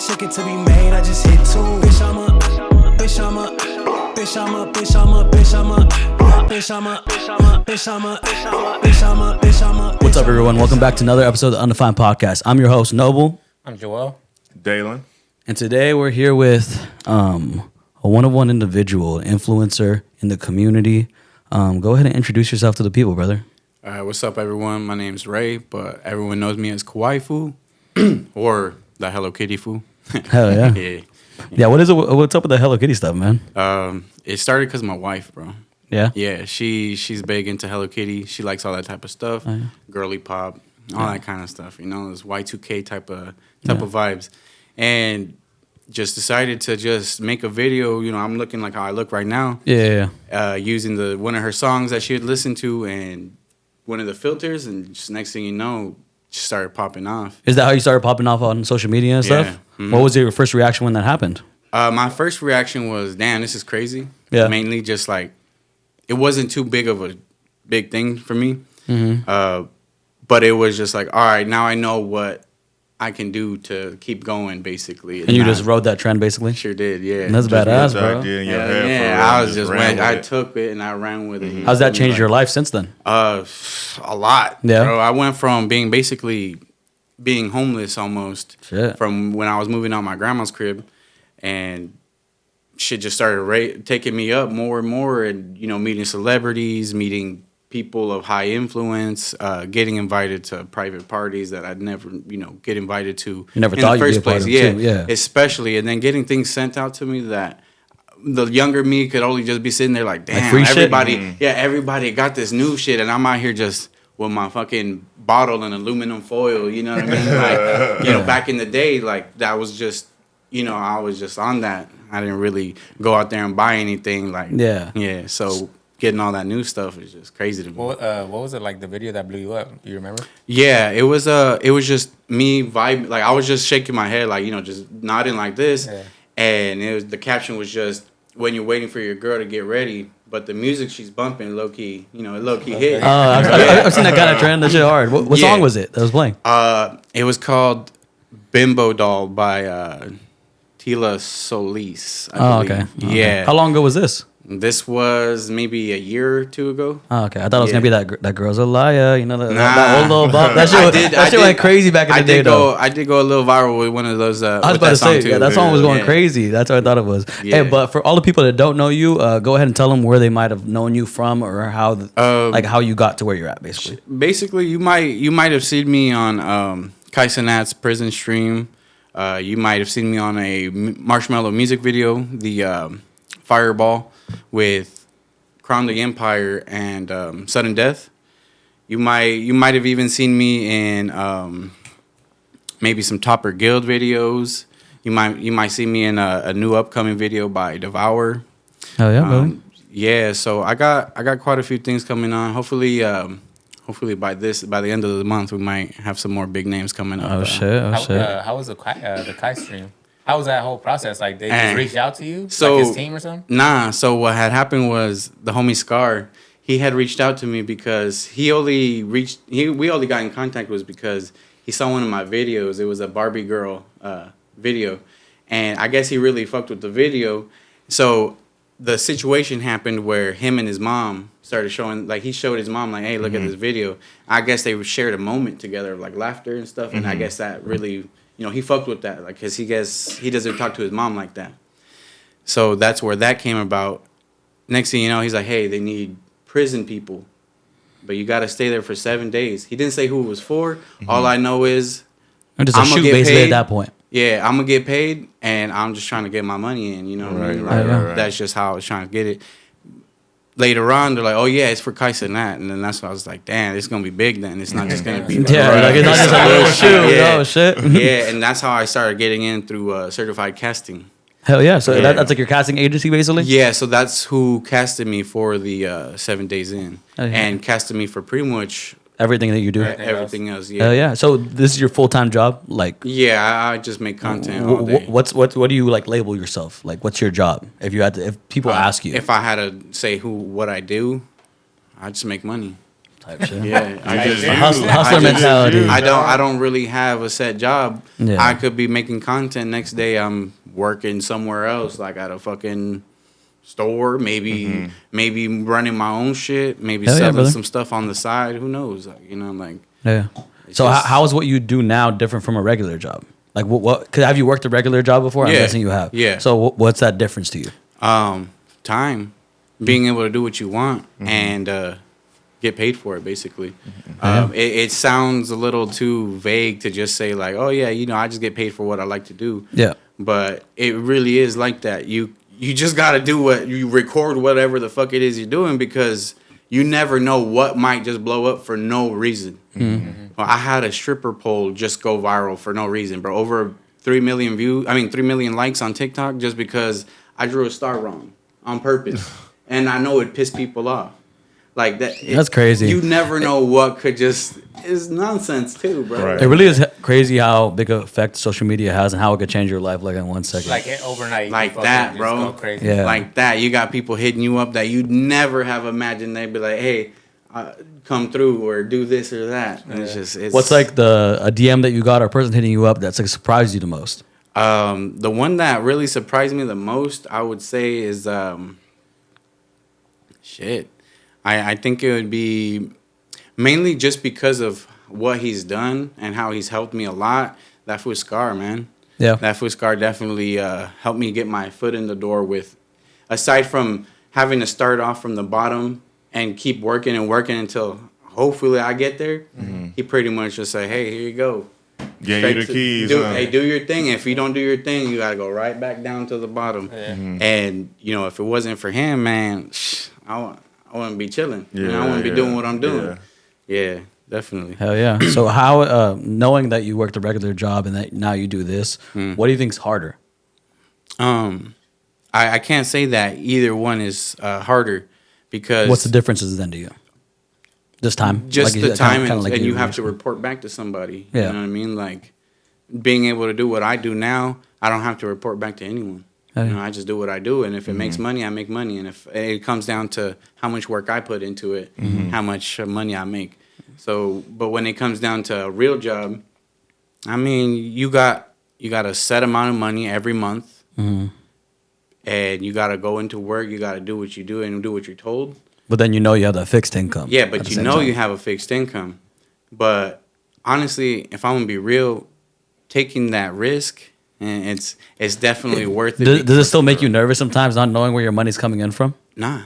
chicken to be made, I just hit two. Bitch, I'm a, bitch, I'm a, bitch, I'm a, bitch, I'm a, bitch, I'm a, bitch, I'm a, bitch, I'm a, bitch, I'm a, bitch, I'm a, bitch, I'm a. What's up, everyone? Welcome back to another episode of the Undefined podcast. I'm your host, Noble. I'm Joel. Daylyn. And today we're here with a one-of-one individual, influencer in the community. Go ahead and introduce yourself to the people, brother. What's up, everyone? My name's Ray, but everyone knows me as Kawaiifoo or the Hello Kitty Foo. Hell yeah. Yeah. Yeah, what's up with the Hello Kitty stuff, man? It started because my wife, bro. Yeah? Yeah, she's big into Hello Kitty. She likes all that type of stuff, girly pop, all that kind of stuff. You know, this Y2K type of vibes, and just decided to just make a video. You know, I'm looking like how I look right now. Yeah. Using one of her songs that she had listened to and one of the filters, and just next thing you know, she started popping off. Is that how you started popping off on social media and stuff? Mm-hmm. What was your first reaction when that happened? My first reaction was, damn, this is crazy. Yeah. Mainly just like, it wasn't too big of a big thing for me. Mm-hmm. But it was just like, all right, now I know what I can do to keep going, basically. And you just rode that trend, basically? Sure did, yeah. And that's badass, bro. I was just went, I took it and I ran with it. Mm-hmm. How's that changed your life since then? A lot. Yeah. Bro, I went from being homeless almost. Shit. From when I was moving out my grandma's crib, and shit just started taking me up more and more, and you know, meeting celebrities, meeting people of high influence, getting invited to private parties that I'd never, you know, get invited to. You never in thought the first you'd be a part place. of them, too. Yeah. Especially, and then getting things sent out to me that the younger me could only just be sitting there like, damn, like free everybody, shit? Everybody got this new shit, and I'm out here just with my fucking bottle and aluminum foil. You know what I mean? Like, you know, back in the day, like that was just, you know, I was just on that. I didn't really go out there and buy anything. Like, yeah. So getting all that new stuff is just crazy to me. What was it like, the video that blew you up? Do you remember? Yeah, it was just me vibing. Like, I was just shaking my head, like, you know, just nodding like this. Yeah. And the caption was just, when you're waiting for your girl to get ready, but the music she's bumping, low key, you know, low key hit. I've seen that kind of trend. That shit hard. What song was it that was playing? It was called Bimbo Doll by Tila Solis, I believe. Okay. Yeah. How long ago was this? This was maybe a year or two ago. Oh, okay. I thought it was gonna be that girl's a liar. You know that old little bop. That shit went crazy back in the day, though. I did go a little viral with one of those. I was about to say that song was going crazy. That's what I thought it was. Yeah. Hey, but for all the people that don't know you, go ahead and tell them where they might have known you from, or how how you got to where you're at, basically. Basically, you might have seen me on Kai Cenat's Prison Stream. You might have seen me on a Marshmello music video, the Fireball, with Crown the Empire and Sudden Death. You might have even seen me in maybe some Topper Guild videos. You might see me in a new upcoming video by Devour. Oh yeah, man. Yeah. So I got quite a few things coming on. Hopefully by the end of the month we might have some more big names coming up. Oh shit! How was the Kai stream? How was that whole process? Like, they just reached out to you, like his team or something? Nah. So what had happened was the homie Scar, he had reached out to me because we only got in contact was because he saw one of my videos. It was a Barbie girl video, and I guess he really fucked with the video. So the situation happened where him and his mom started showing, like, he showed his mom, like, hey, look at this video. I guess they shared a moment together of like laughter and stuff, and I guess that really, you know, he fucked with that, like, because he doesn't talk to his mom like that. So that's where that came about. Next thing you know, he's like, hey, they need prison people, but you got to stay there for 7 days. He didn't say who it was for. All I know is I'm just a shoot basically at that point. Yeah, I'm going to get paid, and I'm just trying to get my money in, you know what I mean? Like, that's just how I was trying to get it. Later on, they're like, oh, yeah, it's for Kai Cenat. And then that's why I was like, damn, it's going to be big then. It's not just going to be... Like, it's not just a little shoot. Yeah. Oh, shit. Yeah, and that's how I started getting in through certified casting. Hell yeah. So that's like your casting agency, basically? Yeah, so that's who casted me for the 7 Days In. And casted me for pretty much... Everything that you do? Everything else, yeah. Hell yeah. So this is your full-time job? Like, yeah, I just make content all day. What do you, like, label yourself? Like, what's your job? If people ask you. If I had to say what I do, I just make money. type shit. Yeah, Hustler mentality. I don't really have a set job. Yeah. I could be making content. Next day I'm working somewhere else, like at a fucking store, maybe running my own shit, maybe selling some stuff on the side. Who knows? Like, you know, like So how is what you do now different from a regular job? Like what? Cause have you worked a regular job before? I'm guessing you have. Yeah. So what's that difference to you? Time, being able to do what you want and get paid for it. Basically, it sounds a little too vague to just say like, oh yeah, you know, I just get paid for what I like to do. Yeah. But it really is like that. You just got to do what you record, whatever the fuck it is you're doing, because you never know what might just blow up for no reason. Well, I had a stripper pole just go viral for no reason, bro. Over 3 million 3 million likes on TikTok just because I drew a star wrong on purpose. And I know it pissed people off. Like that. That's crazy. You never know what could just is nonsense too, bro. Right. It really is crazy how big an effect social media has and how it could change your life like in 1 second. Like overnight. Like that, bro. Crazy. Yeah. Like that. You got people hitting you up that you'd never have imagined they'd be like, hey, come through or do this or that. And it's what's like a DM that you got or a person hitting you up that's like surprised you the most? The one that really surprised me the most, I would say, is I think it would be mainly just because of what he's done and how he's helped me a lot. That foot Scar, man. Yeah. That foot Scar definitely helped me get my foot in the door with, aside from having to start off from the bottom and keep working and working until hopefully I get there. He pretty much just say, hey, here you go. Get you the keys. Do your thing. If you don't do your thing, you got to go right back down to the bottom. And, you know, if it wasn't for him, man, I wouldn't be chilling. I wouldn't be doing what I'm doing. Yeah, definitely. Hell yeah. So how, knowing that you worked a regular job and that now you do this, what do you think's harder? I can't say that either one is harder because... What's the differences then to you? Just time? Just like the time like and you have to report back to somebody. Yeah. You know what I mean? Like, being able to do what I do now, I don't have to report back to anyone. You know, I just do what I do, and if it makes money, I make money. And if it comes down to how much work I put into it, how much money I make. So, but when it comes down to a real job, I mean, you got a set amount of money every month, and you got to go into work. You got to do what you do and do what you're told. But then you know you have that fixed income. Yeah, but you know you have a fixed income. But honestly, if I'm gonna be real, taking that risk, and it's definitely worth it. Does it still make you nervous sometimes, not knowing where your money's coming in from? Nah.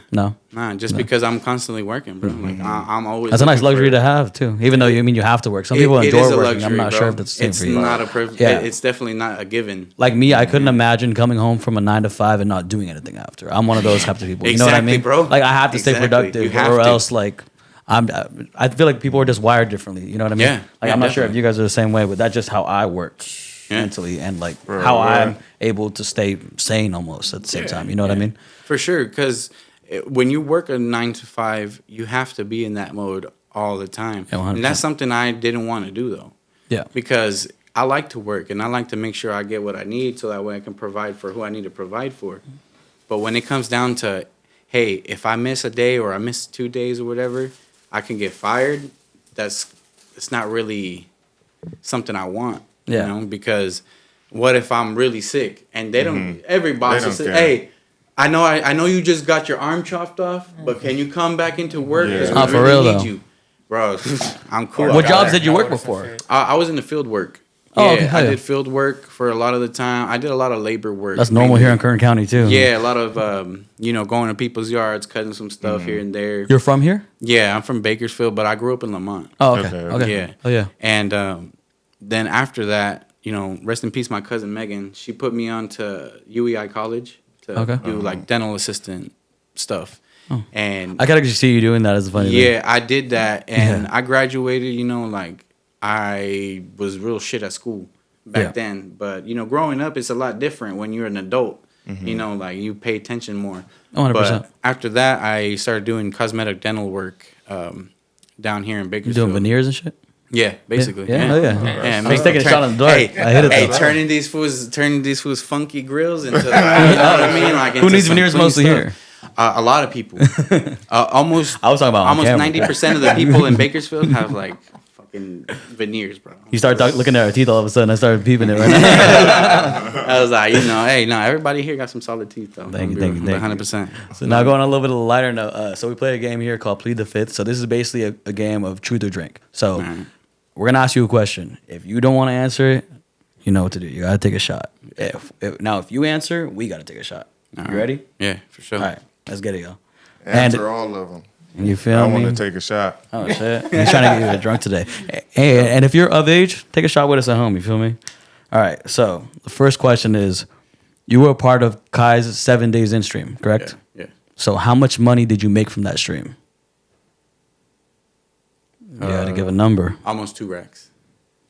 Just No. because I'm constantly working, bro. Like I'm always. That's a nice luxury to have too. Even though you have to work. Some people enjoy working. Luxury, I'm not sure if that's the same for you. It's not a privilege. Yeah. It's definitely not a given. Like me, I couldn't imagine coming home from a 9 to 5 and not doing anything after. I'm one of those types of people. You know what I mean, bro? Like I have to stay productive, or else like I feel like people are just wired differently. You know what I mean? Yeah. Like I'm not sure if you guys are the same way, but that's just how I work mentally and like how I'm able to stay sane almost at the same time. You know what I mean? For sure, because when you work a 9 to 5, you have to be in that mode all the time. Yeah, and that's something I didn't want to do, though. Yeah. Because I like to work, and I like to make sure I get what I need so that way I can provide for who I need to provide for. But when it comes down to, hey, if I miss a day or I miss 2 days or whatever, I can get fired. It's not really something I want, you know, because what if I'm really sick? And they don't, every boss will say, hey, I know you just got your arm chopped off, but can you come back into work? Because we really need you. Bro, I'm cool. What jobs did you work before? I was in the field work. I did field work for a lot of the time. I did a lot of labor work. That's normal here in Kern County too. Yeah, a lot of going to people's yards, cutting some stuff here and there. You're from here? Yeah, I'm from Bakersfield, but I grew up in Lamont. Oh, okay. Yeah. Oh, yeah. And then after that, rest in peace, my cousin Megan. She put me on to UEI College to do like dental assistant stuff. Oh. And I gotta see you doing that as a funny thing. Yeah, I did that, and I graduated. I was real shit at school back then, but growing up, it's a lot different when you're an adult. You pay attention more. 100%. But after that, I started doing cosmetic dental work down here in Bakersfield. You doing veneers and shit? Yeah, basically. Yeah. And I was taking a shot on the door. I hit it. Turning these fools funky grills into, you know what I mean? Like, who needs veneers mostly here? A lot of people. Almost. I was talking about almost 90% of the people in Bakersfield have like fucking veneers, bro. You start looking at our teeth all of a sudden. I started peeping it right now. I was like, hey, no, everybody here got some solid teeth though. Thank you. 100%. So now going on a little bit of a lighter note. So we play a game here called Plead the Fifth. So this is basically a game of truth or drink. So we're gonna ask you a question. If you don't want to answer it, you know what to do. You gotta take a shot. If you answer, we gotta take a shot. You ready? Yeah, for sure. All right, let's get it, y'all. Answer all of them. You feel me? I want to take a shot. Oh shit! He's trying to get you drunk today. Hey, and if you're of age, take a shot with us at home. You feel me? All right. So the first question is, you were a part of Kai's 7 days in stream, correct? Yeah. So how much money did you make from that stream? You got to give a number. Almost 2 racks.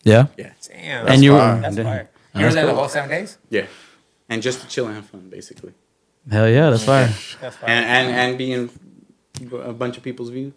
Yeah. Yeah. Damn. And you fire. That's fire. You were there the whole 7 days? Yeah. And just to chill and have fun, basically. Hell yeah, that's fire. That's fire. And being a bunch of people's views.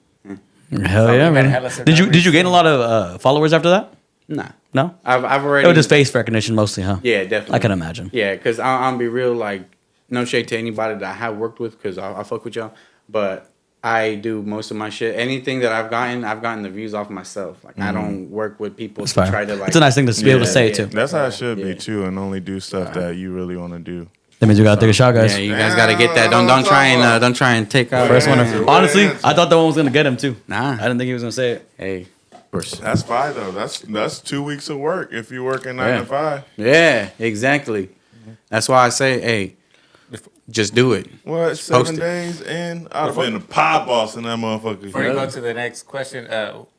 Hell yeah, man. Did you gain a lot of followers after that? Nah. No. I've already. It was just face recognition mostly, huh? Yeah, definitely. I can imagine. Yeah, because I'll be real, like, no shade to anybody that I have worked with, because I fuck with y'all. But I do most of my shit. Anything that I've gotten the views off myself. Like, I don't work with people That's to fire. try to, like. It's a nice thing to be able to say, too. That's how it should be too, and only do stuff that you really want to do. That means you gotta take a shot, guys. Yeah, you guys gotta get that. Don't try and take out. First one. Honestly, I thought that one was gonna get him too. Nah. I didn't think he was gonna say it. Hey, of course. That's fine though. That's 2 weeks of work if you're working 9 to 5. Yeah, exactly. That's why I say, hey, just do it. What, 7 days in? I've been a pie boss in that motherfucker. Before you go to the next question,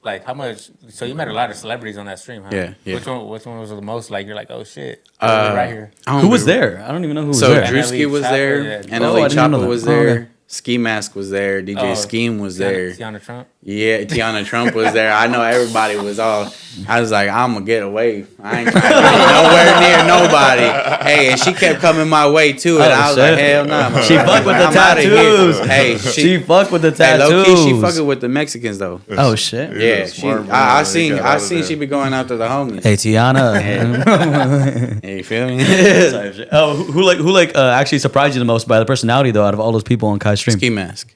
like how much? So you met a lot of celebrities on that stream, huh? Yeah. Which one was the most? Like you're like, oh shit, right here. Who was there? I don't even know who was So there. Drewski was there, yeah. and Oh, I didn't know Choppa that. was Oh, there. okay. Ski Mask was there. DJ Scheme was there. Tiana Trump. Yeah, Tiana Trump was there. I know everybody was all. I was like, I'm gonna get away. I ain't trying to get nowhere near nobody. Hey, and she kept coming my way too, and I was like, hell no. Nah, She fucked with the I'm outta here. tattoos. Hey, She fucked with the hey, tattoos. low key, she fucking with the Mexicans though. Oh shit. Yeah, I seen got she be going after the homies. Hey Tiana. Hey, you feel me? Oh, who actually surprised you the most by the personality though? Out of all those people on Kai's stream. Ski Mask.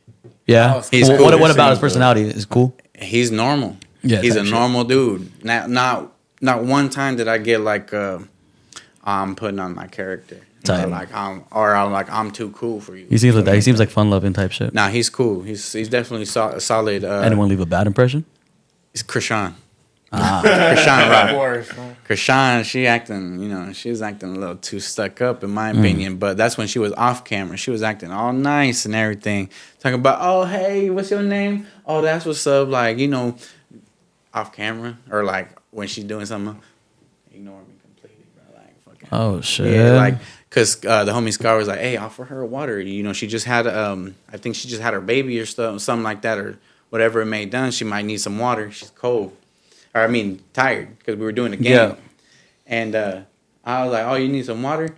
Yeah. Oh, he's cool. What about his personality? Is cool. He's normal. Yeah, he's type a shit. normal dude. Not one time did I get like I'm putting on my character. Type. I'm too cool for you. He seems like that. He seems like fun loving type shit. Nah, he's cool. He's definitely solid. Anyone leave a bad impression? It's Krishan. Krishan Rock. Of course. Krishan, she's acting a little too stuck up in my opinion. But that's when she was off camera. She was acting all nice and everything. Talking about, oh, hey, what's your name? Oh, that's what's up. Like, off camera. Or like when she's doing something, ignore me completely, bro. Like, fucking. Oh, shit. Yeah, like, because the homie Scar was like, hey, offer her water. She just had, I think she just had her baby or something like that, or whatever it may have done. She might need some water. She's cold. Or, tired, because we were doing a game. Yeah. And I was like, oh, you need some water?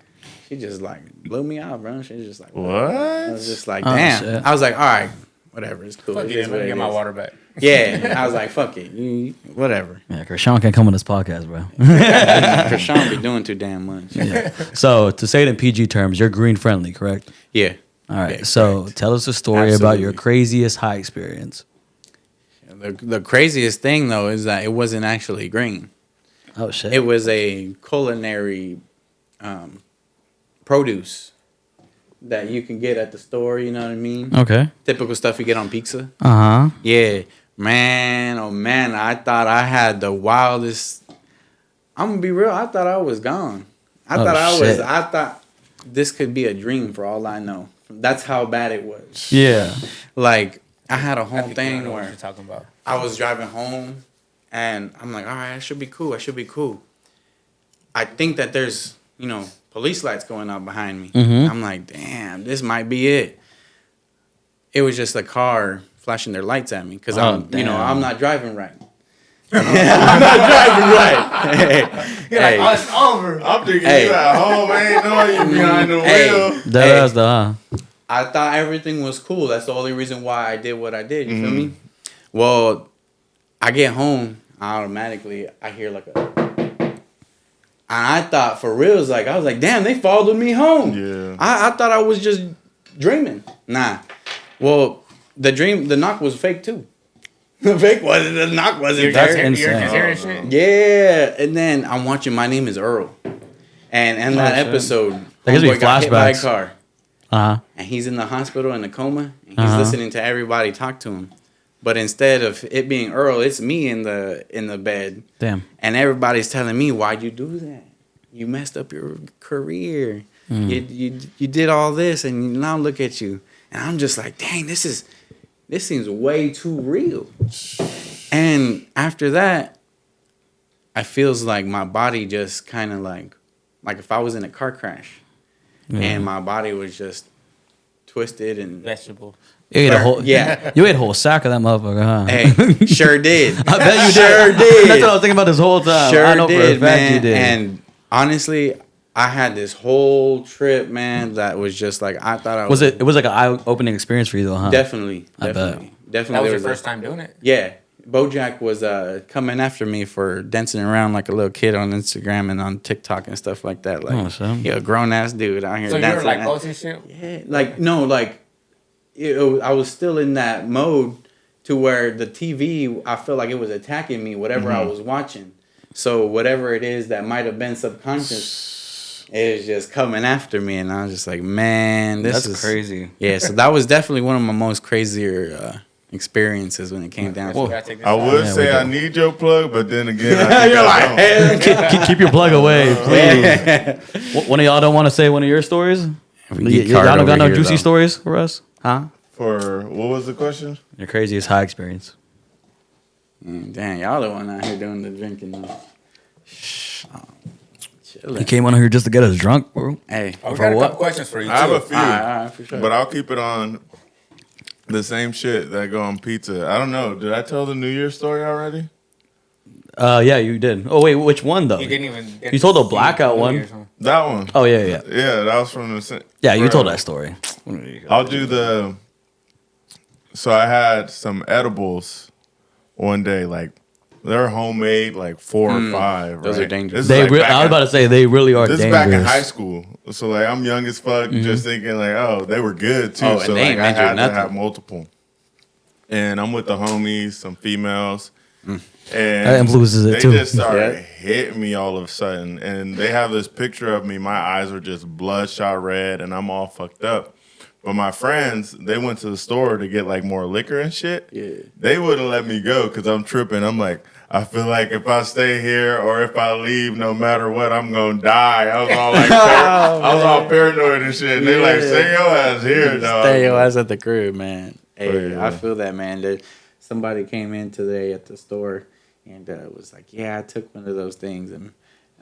She just, like, blew me out, bro. She was just like, What? I was just like, Oh, damn. shit. I was like, all right, whatever. It's cool. Fuck It it, is let what me it get my is. water back. Yeah. I was like, fuck it. Whatever. Yeah, Krishan can't come on this podcast, bro. Krishan be doing too damn much. Yeah. So to say it in PG terms, you're green friendly, correct? Yeah. All right. Yeah, So correct. tell us a story about Absolutely. your craziest high experience. The craziest thing, though, is that it wasn't actually green. Oh shit. It was a culinary produce that you can get at the store, you know what I mean? Okay. Typical stuff you get on pizza. Uh huh. Yeah. Man, oh man, I thought I had the wildest. I'm gonna be real, I thought I was gone. I thought this could be a dream for all I know. That's how bad it was. Yeah. Like, I had a I whole think I thing know what where you're talking about. I was driving home and I'm like, all right, I should be cool. I think that there's, police lights going on behind me. Mhm. I'm like, damn, this might be it. It was just a car flashing their lights at me because damn. I'm not driving right. I'm not driving right. Hey, It's over. I'm thinking Hey. you at home, ain't know you behind the Hey. wheel. That is the huh. I thought everything was cool. That's the only reason why I did what I did. You feel Mm-hmm. me? Well, I get home, automatically I hear like a. And I thought for real, I was like, damn, they followed me home. Yeah. I thought I was just dreaming. Nah. Well, the knock was fake too. The knock wasn't there. You're just hearing shit. Yeah, and then I'm watching My Name Is Earl, and in that episode, that gives me homeboy got hit by a flashbacks. car, and he's in the hospital in a coma, and he's listening to everybody talk to him, but instead of it being Earl, it's me in the bed. Damn. And everybody's telling me, "Why'd you do that? You messed up your career. You did all this, and now look at you." And I'm just like, "Dang, this seems way too real." And after that, I feels like my body just kind of like if I was in a car crash, and my body was just twisted and Vegetables. You ate a whole, yeah. You ate a whole sack of that motherfucker, huh? Hey, sure did. I bet you did. Sure did. That's what I was thinking about this whole time. Sure I know for a did, fact man. you did. And honestly, I had this whole trip, man, that was just like I thought I was. It was like an eye-opening experience for you, though, huh? Definitely. Bet. Definitely. That was your first time doing it? Yeah. Bojack was coming after me for dancing around like a little kid on Instagram and on TikTok and stuff like that. Like, a grown ass dude out here so dancing. So you were like posting shit? Yeah. Like, no, like, I was still in that mode to where the TV, I felt like it was attacking me, whatever I was watching. So whatever it is that might have been subconscious, it was just coming after me. And I was just like, man, this is crazy. Yeah, so that was definitely one of my most crazier experiences when it came down to it. I would say I need your plug, but then again, I think I don't. Keep your plug away, please. One of y'all don't want to say one of your stories? Y'all don't got no juicy stories for us? Huh? For, what was the question? Your craziest high experience. Damn, y'all the one out here doing the drinking though. He came on here just to get us drunk, bro. Hey, we got a couple questions for you, too. I have a few, all right, for sure. but I'll keep it on the same shit that go on pizza. I don't know. Did I tell the New Year's story already? Yeah, you did. Oh, wait, which one, though? You didn't even... You told the blackout one. That one. Oh, yeah. Yeah, that was from the... Yeah, you told that story. I'll do the... So I had some edibles one day, like, they're homemade, like 4 or 5. Those right? are dangerous. I was about to say, they really are this dangerous. This is back in high school. So, like, I'm young as fuck, just thinking, like, oh, they were good, too. Oh, so, they like, ain't I had nothing. to have multiple. And I'm with the homies, some females. And that influences it, too. They just started hitting me all of a sudden. And they have this picture of me. My eyes were just bloodshot red, and I'm all fucked up. But my friends, they went to the store to get, like, more liquor and shit. Yeah. They wouldn't let me go because I'm tripping. I'm like, I feel like if I stay here or if I leave, no matter what, I'm going to die. I was all, like, I was all paranoid and shit. And they like, stay your ass here, dog. Stay your ass at the crib, man. Hey, I feel that, man. Somebody came in today at the store and was like, yeah, I took one of those things. And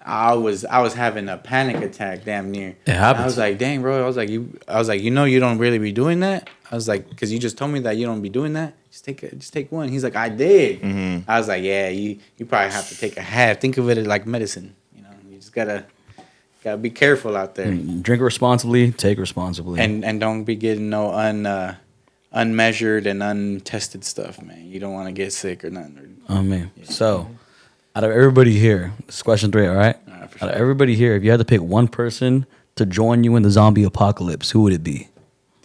I was having a panic attack damn near. It happens. I was like, dang, bro. I was like, you know, you don't really be doing that. I was like, because you just told me that you don't be doing that. Just take one. He's like, I did. Mm-hmm. I was like, yeah, you probably have to take a half. Think of it like medicine. You know, you just gotta be careful out there. Drink responsibly, take responsibly, and don't be getting no unmeasured and untested stuff, man. You don't want to get sick or nothing. Oh man. Yeah. So, out of everybody here, this is question 3, all right? Out of everybody here, if you had to pick one person to join you in the zombie apocalypse, who would it be?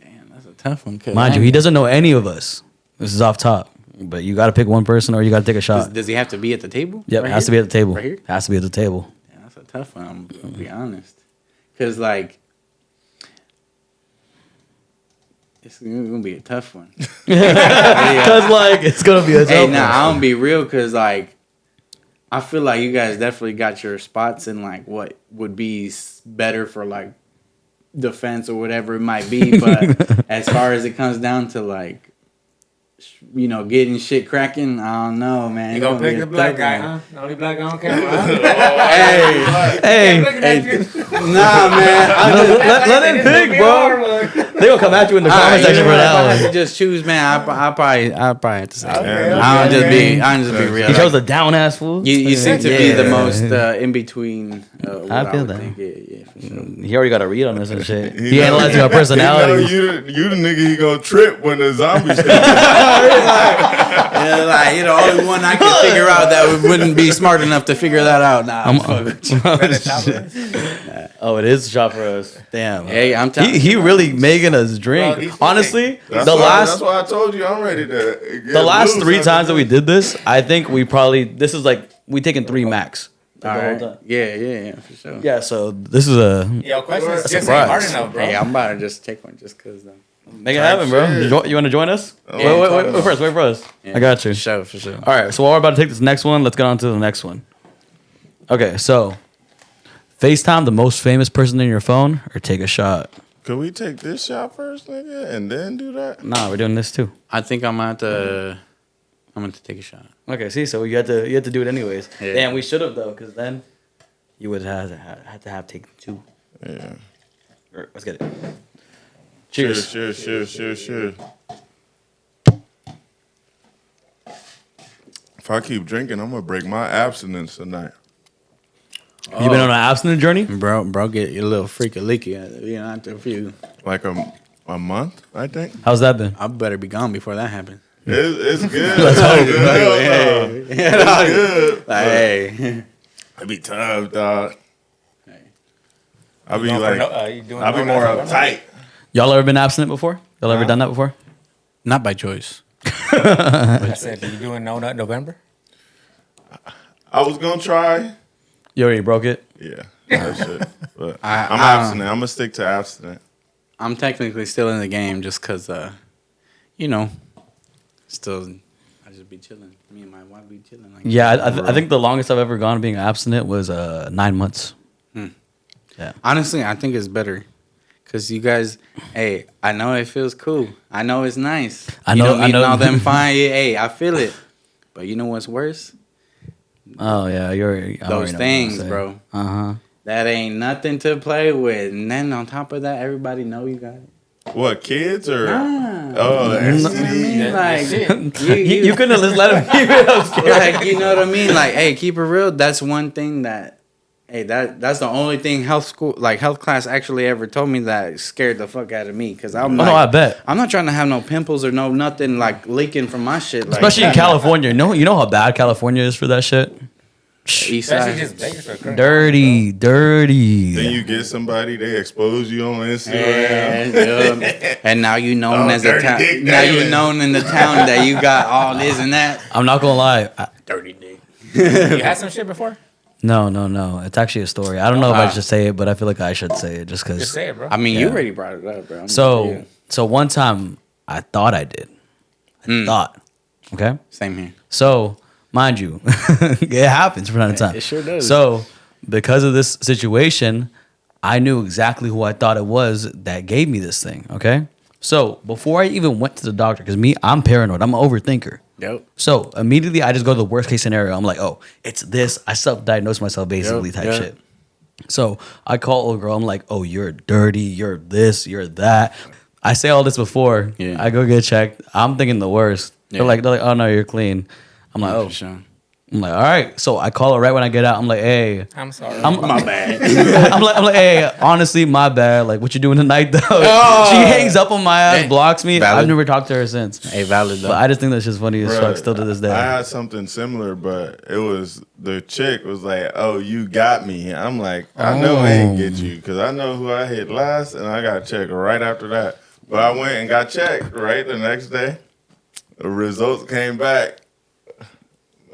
Damn, that's a tough one. Mind you, he doesn't know any of us. This is off top. But you got to pick one person or you got to take a shot. Does he have to be at the table? Yep, right has to be at the table. Right here? Has to be at the table. Yeah, that's a tough one. I'm going to be honest. Because, like, it's going to be a tough one. Because, like, it's going to be a tough one. Hey, nah, I don't be real because, like, I feel like you guys definitely got your spots in, like, what would be better for, like, defense or whatever it might be. But as far as it comes down to, like, you know, getting shit cracking, I don't know, man. You gonna pick the black guy, huh? The only black guy on camera, huh? Hey. Nah, man. Let him pick, bro. They gonna come at you in the comment section for that one. If I had to just choose, man, I probably have to say. I'll just be real. He chose a down ass fool. You seem to be the most in between. I feel that. Yeah, for sure. He already got a read on this and shit. He analyzing our personality. You the nigga he gonna trip when the zombies come. Like, you're the only one I can figure out that wouldn't be smart enough to figure that out. Nah, Oh, it is a shot for us. Damn. hey, I'm telling you. He really making us drink. Bro, Honestly, That's last why I told you I'm ready to. Get the last loose 3 after times that we this. did this, I think this is like we taking 3 max. All right. Yeah, for sure. Yeah, so this is a Yo, questions just ain't surprise. hard enough, bro. Hey, I'm about to just take one just because. make it happen, bro. shit. You want to join us? Oh, Wait first. Wait for us. I got you. For sure. All right, so while we're about to take this next one, let's get on to the next one. Okay, so FaceTime the most famous person in your phone or take a shot? Could we take this shot first, nigga, and then do that? Nah, we're doing this too. I think I'm going to take a shot. Okay, see, so you had to do it anyways. Yeah. Damn, we should have though, because then you would have had to have taken 2. Yeah. Let's get it. Cheers. Cheers. If I keep drinking, I'm gonna break my abstinence tonight. You been on an abstinent journey? Bro, get your little freak of leaky. After a few. Like a month, I think. How's that been? I better be gone before that happens. It's good. Let's hope. It's good. Like, hey. It'd be tough, dog. I'll be Going for like, you doing I'll be no more nuts, uptight. Y'all ever been abstinent before? Y'all ever done that before? Not by choice. I said, you doing No Nut November? I was gonna try. You already broke it? Yeah, that shit. But I- I'm abstinent. I'm gonna stick to abstinent. I'm technically still in the game just because, still, I just be chilling. Me and my wife be chilling. Like, Yeah, I think the longest I've ever gone being abstinent was 9 months. Yeah. Honestly, I think it's better. Because you guys, hey, I know it feels cool. I know it's nice. I know- You I know. all them fine. Hey, I feel it. But you know what's worse? Oh, yeah. Those things, bro. Uh-huh. That ain't nothing to play with. And then on top of that, everybody know you got it. What, kids or? Nah. Oh, the You know what I STD. mean? Like, You, you couldn't have just let him keep it up. like, you know what I mean? Like, hey, keep it real. That's one thing that, hey, that's the only thing health class actually ever told me that scared the fuck out of me. Because I'm like, no, I bet. I'm not trying to have no pimples or no nothing like leaking from my shit. Like, Especially in California. You know how bad California is for that shit? East Especially side. just Vegas or Kirk. Dirty. Then you get somebody, they expose you on Instagram. And now you known Oh, as a dirty town. dick Now you Daylyn. known in the town that you got all this and that. I'm not going to lie. Dirty dick. You had some shit before? No. It's actually a story. I don't know if I should say it, but I feel like I should say it just because. Just say it, bro. I mean, Yeah. you already brought it up, bro. So one time I thought I did. I thought. Okay? Same here. So, mind you, it happens from time to time. It sure does. So, because of this situation, I knew exactly who I thought it was that gave me this thing. Okay? So, before I even went to the doctor, because I'm paranoid, I'm an overthinker. Yep. So, immediately I just go to the worst case scenario. I'm like, oh, it's this. I self-diagnose myself basically type Yep. shit. So, I call old girl. I'm like, oh, you're dirty. You're this. You're that. I say all this before. Yeah. I go get checked. I'm thinking the worst. Yeah. They're like, oh, no, you're clean. I'm like, oh. For sure. I'm like, all right. So I call her right when I get out. I'm like, hey. I'm sorry. My bad. I'm like, hey, honestly, my bad. Like, what you doing tonight, though? Oh. She hangs up on my ass, Hey, blocks me. valid. I've never talked to her since. Hey, valid though. But I just think that's just funny as Bruh, fuck still to this day. I had something similar, but it was the chick was like, "Oh, you got me." I'm like, I know I ain't get you because I know who I hit last, and I got checked right after that. But I went and got checked right the next day. The results came back.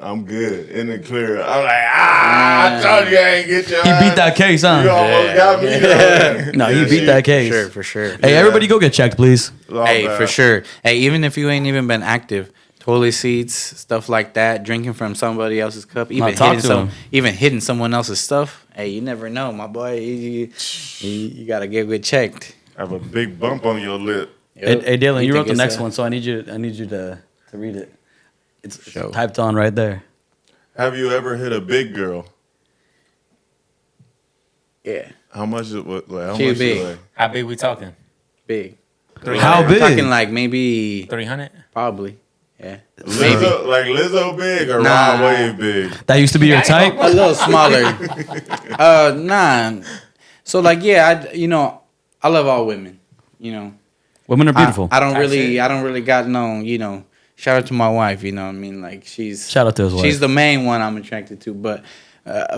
I'm good in the clear. I'm like, I told you I ain't get your. He beat that case, huh? You almost got me. Though. No, he Yeah, beat that case. Sure, for sure. Hey, everybody go get checked, please. All Hey, bad. for sure. Hey, even if you ain't even been active, toilet seats, stuff like that, drinking from somebody else's cup, even talk hitting to 'em. even hitting someone else's stuff. Hey, you never know, my boy. You gotta get checked. Have a big bump on your lip. Hey, Daylyn, you wrote think the it's next one, so I need you to read it. It's Sure. typed on right there. Have you ever hit a big girl? Yeah, How much is what? Like, how Too much big. is like? How big we talking? big. How I'm big? talking like maybe 300? probably. Yeah, Lizzo, like Lizzo big or Nah. Rod Wave big? That used to be your type? a little smaller. Nah. So like, yeah, I love all women. You know, Women are beautiful. I don't That's really, it. I don't really got no, shout out to my wife. You know what I mean? Like Shout out to his wife. She's the main one I'm attracted to. But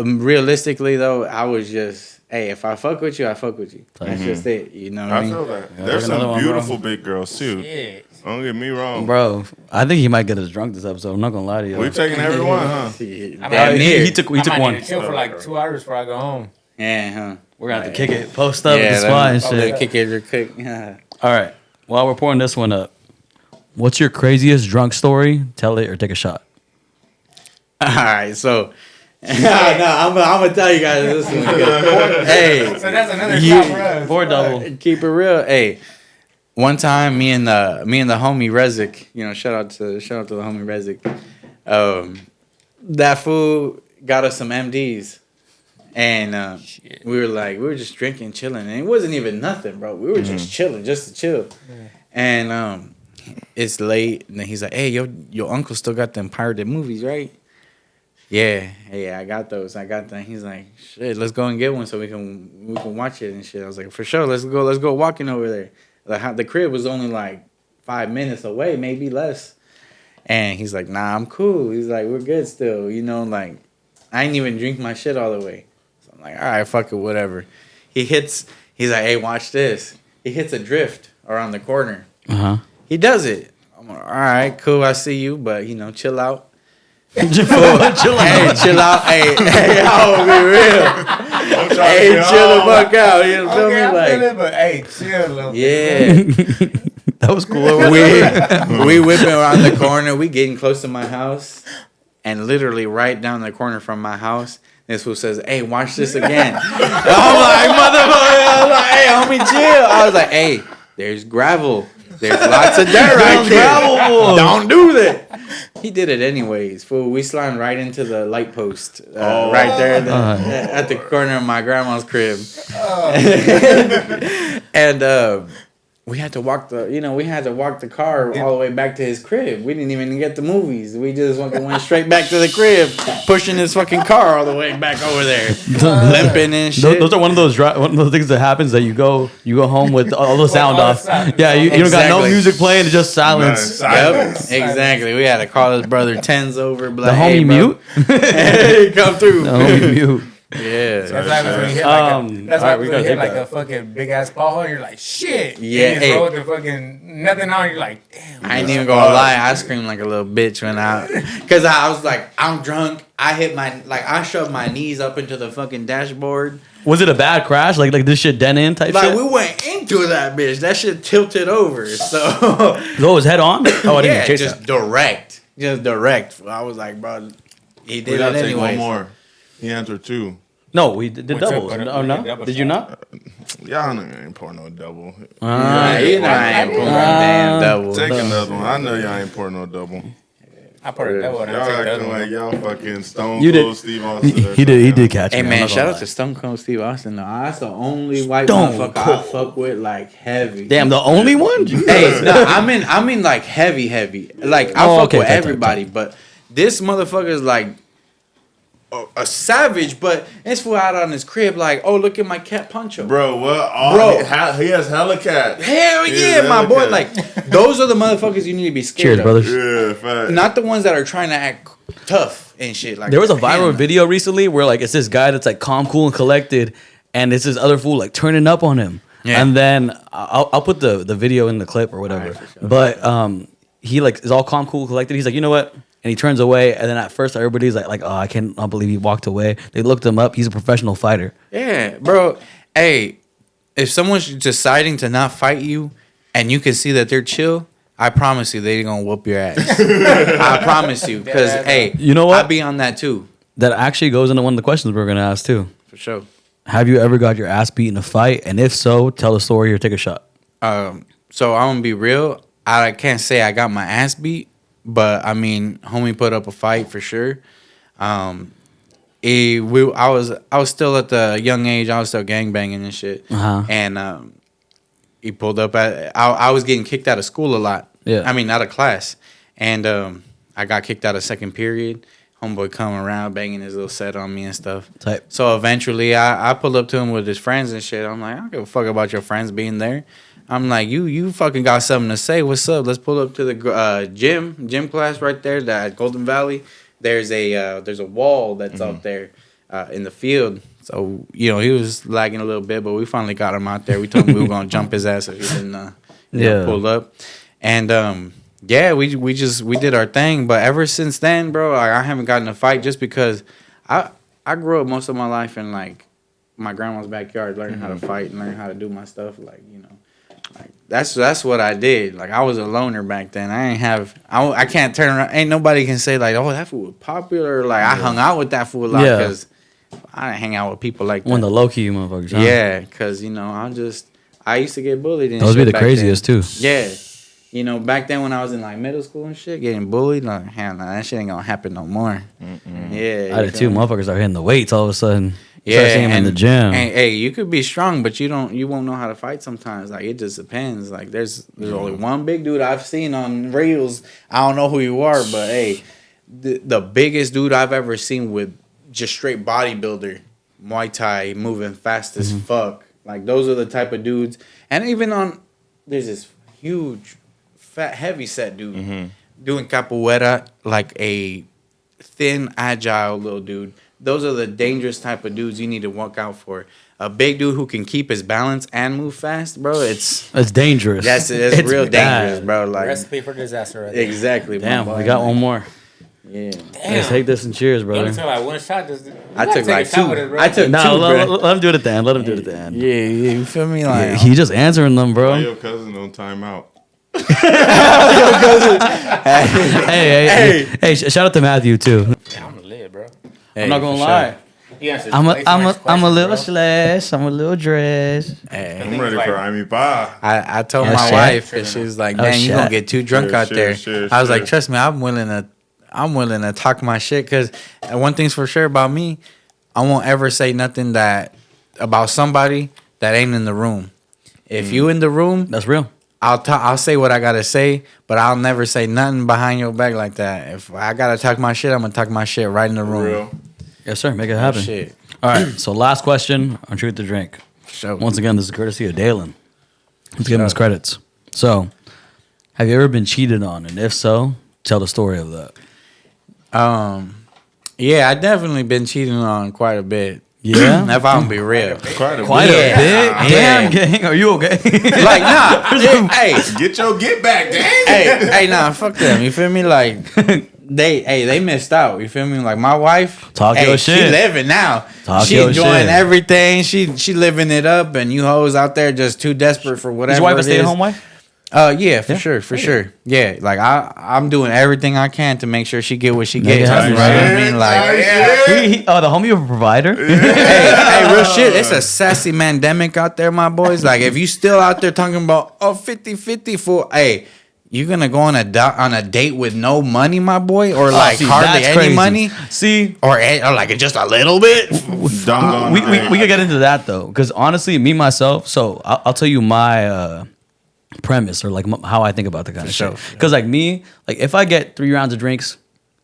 realistically, though, I was just, hey, if I fuck with you, I fuck with you. That's just it. You know what I mean? I feel that. Yeah, There's another some one, beautiful big girls too. Shit. Don't get me wrong, Bro, I think he might get us drunk this episode. I'm not gonna lie to you. We taking everyone, huh? Damn near. He took I might one. need to chill for like 2 hours before I go home. Yeah, huh? We're gonna have to kick it, post up, the Yeah, spot and let shit. me kick it real quick. Yeah. All right. While we're pouring this one up, what's your craziest drunk story? Tell it or take a shot. All right, so I'm gonna tell you guys this one. Hey, So that's another shot for us. Four double. keep it real. Hey, one time me and the homie Rezik, you know, shout out to the homie Rezik. That fool got us some MDs, and we were just drinking, chilling, and it wasn't even nothing, bro. We were just chilling, just to chill, and it's late, and then he's like, "Hey, your uncle still got them pirated movies, right?" Yeah, I got those. I got them. He's like, shit, let's go and get one so we can watch it and shit. I was like, for sure, let's go walking over there. The crib was only like 5 minutes away, maybe less. And he's like, nah, I'm cool. He's like, we're good still. You know, like, I ain't even drink my shit all the way. So I'm like, all right, fuck it, whatever. He's like, hey, watch this. He hits a drift around the corner. Uh-huh. He does it. I'm like, all right, cool, I see you, but, you know, chill out. Chill Hey, chill out. Hey, I'll be real. Hey, chill the fuck out. You feel me? I feel Like, it, but hey, chill a little. yeah. That was cool. We whipping around the corner. We getting close to my house, and literally right down the corner from my house, this fool says, "Hey, watch this again." I'm like, motherfucker. I'm like, hey, homie, chill. I was like, hey, there's gravel. There's lots of dirt right there. Don't do that. He did it anyways. Fool, we slammed right into the light post right there at the corner of my grandma's crib. And we had to walk the car all the way back to his crib. We didn't even get the movies. We just fucking went straight back to the crib, pushing his fucking car all the way back over there, limping and shit. Those are one of those things that happens that you go home with all the sound all the off. sound. Yeah, you don't got no Exactly. music playing, it's just silence. Yep, exactly. We had to call his brother Tens over. Be The like, homie hey, mute. Hey, come through. The homie mute. Yeah. That's why when you hit we like gotta a take that. fucking big ass ball hole, you're like, shit. Yeah, And you hey. throw the fucking nothing on, you're like, damn. I ain't even gonna lie. I screamed like a little bitch when cause I was like, I'm drunk. I shoved my knees up into the fucking dashboard. Was it a bad crash? Like this shit dent in type Like shit? we went into that bitch. That shit tilted over. So Oh, it was head on? Oh, I didn't even chase just that. direct. Just direct. I was like, bro, he We did gotta it take one anyway. more. He answered two. No, we did took doubles. one. Oh, We no? did doubles. Did you not? Y'all ain't pouring no double. Nah, you know I ain't pulling damn double. Take another one. I know y'all ain't pouring no double. I put it that one. Y'all I take the acting other like one. y'all fucking Stone You did. Cold Steve Austin. He did catch me. Hey I'm man, not shout gonna out lie. to Stone Cold Steve Austin though. That's the only white Stone motherfucker I Cold. fuck with like heavy. Damn, the only one? Hey, no, I mean like heavy. Like I fuck with okay, everybody, but this motherfucker is like a savage. But it's full out on his crib like, oh look at my cat Poncho. Bro, what? Bro. He has hella cats. Hell He yeah, has my hella boy. cats. Like those are the motherfuckers you need to be scared Cheers, of. brothers. Yeah, fact. Not the ones that are trying to act tough and shit. Like There was a hell viral no. video recently where like it's this guy that's like calm, cool, and collected, and it's this other fool like turning up on him. Yeah. And then I'll put the video in the clip or whatever. Alright, for sure. But he like is all calm, cool, collected. He's like, you know what? And he turns away. And then at first everybody's like, oh, I cannot believe he walked away. They looked him up. He's a professional fighter. Yeah, bro. Hey, if someone's deciding to not fight you and you can see that they're chill, I promise you they're gonna whoop your ass. I promise you. Because, hey, You know what? I be on that too. That actually goes into one of the questions we're gonna ask too. For sure. Have you ever got your ass beat in a fight? And if so, tell a story or take a shot. So I'm gonna be real. I can't say I got my ass beat, but I mean, homie put up a fight for sure. I was still at the young age. I was still gangbanging and shit. Uh-huh. And he pulled up at. I was getting kicked out of school a lot. Yeah. I mean, out of class, and I got kicked out of second period. Homeboy coming around banging his little set on me and stuff. Type. So eventually, I pulled up to him with his friends and shit. I'm like, I don't give a fuck about your friends being there. I'm like, you fucking got something to say. What's up? Let's pull up to the gym class right there at Golden Valley. There's a wall that's out there in the field. So, you know, he was lagging a little bit, but we finally got him out there. We told him we were going to jump his ass if he didn't pull up. And, we did our thing. But ever since then, bro, I haven't gotten a fight just because I grew up most of my life in, like, my grandma's backyard, learning how to fight and learning how to do my stuff. Like, you know, like that's what I did. Like, I was a loner back then. I can't turn around. Ain't nobody can say, like, oh, that fool was popular. Like, I hung out with that fool a lot because I didn't hang out with people like that. One of the low-key motherfuckers. Huh? Yeah, because, you know, I used to get bullied. And those be the craziest, too. Yeah. You know, back then when I was in, like, middle school and shit, getting bullied, like, hell, nah, that shit ain't gonna happen no more. Yeah. I did, too. Motherfuckers are hitting the weights all of a sudden. Yeah, start seeing them in the gym. And, hey, you could be strong, but you won't know how to fight sometimes. Like, it just depends. Like, there's only one big dude I've seen on reels. I don't know who you are, but, hey, the biggest dude I've ever seen with just straight bodybuilder, Muay Thai, moving fast as fuck. Like, those are the type of dudes. And even there's this huge, fat, heavy set dude doing capoeira, like a thin, agile little dude. Those are the dangerous type of dudes you need to watch out for. A big dude who can keep his balance and move fast, bro. It's dangerous. It's real dangerous, bro. Like, recipe for disaster, right there. Exactly. Damn, we got one more. Yeah. Let's take this and cheers, You brother. only took like one shot. I took like two. Let him do it at the end. Let him do it at the end. Yeah, you feel me? Like, He just answering them, bro. Why your cousin on timeout? Hey, shout out to Matthew too. I'm lit, bro. I'm not gonna lie. I'm a little slash. I'm a little dress. I'm ready for Amy Pie. I told my shit. wife, and she was like, "Man, you gonna get too drunk out there." I was like, "Trust me, I'm willing to talk my shit." Because one thing's for sure about me, I won't ever say nothing about somebody that ain't in the room. If you in the room, That's real. I'll say what I gotta say, but I'll never say nothing behind your back like that. If I gotta talk my shit, I'm gonna talk my shit right in the room. Real. Yes, sir. Make it happen. Shit. All right. So last question on Truth or Drink. Sure. Once again, this is courtesy of Daylyn. Let's give him his credits. So, have you ever been cheated on? And if so, tell the story of that. Yeah, I definitely been cheating on quite a bit. Yeah? If I'm gonna be real. Quite a Quite bit. a bit? Damn, gang. Are you okay? Like, nah. Hey, Get your get back, dang. hey, nah, fuck them. You feel me? Like, they missed out. You feel me? Like, my wife, Talk your shit. She living now. Talk She your enjoying shit. everything. She living it up, and you hoes out there just too desperate for whatever. Is your wife it a is. stay-at-home wife? Yeah, for sure. Yeah, like I'm doing everything I can to make sure she get what she Make gets. it happen, You know what I mean? Like, The homie of a provider? hey, real shit. It's a sassy mandemic out there, my boys. Like, if you still out there talking about 50-50 for, hey, you gonna go on a date with no money, my boy, or like see, hardly that's any crazy. money, See, or like just a little bit. we could get into that though, because honestly, me myself. So I'll tell you my premise or like how I think about the kind of shit. Because like me, like if I get 3 rounds of drinks,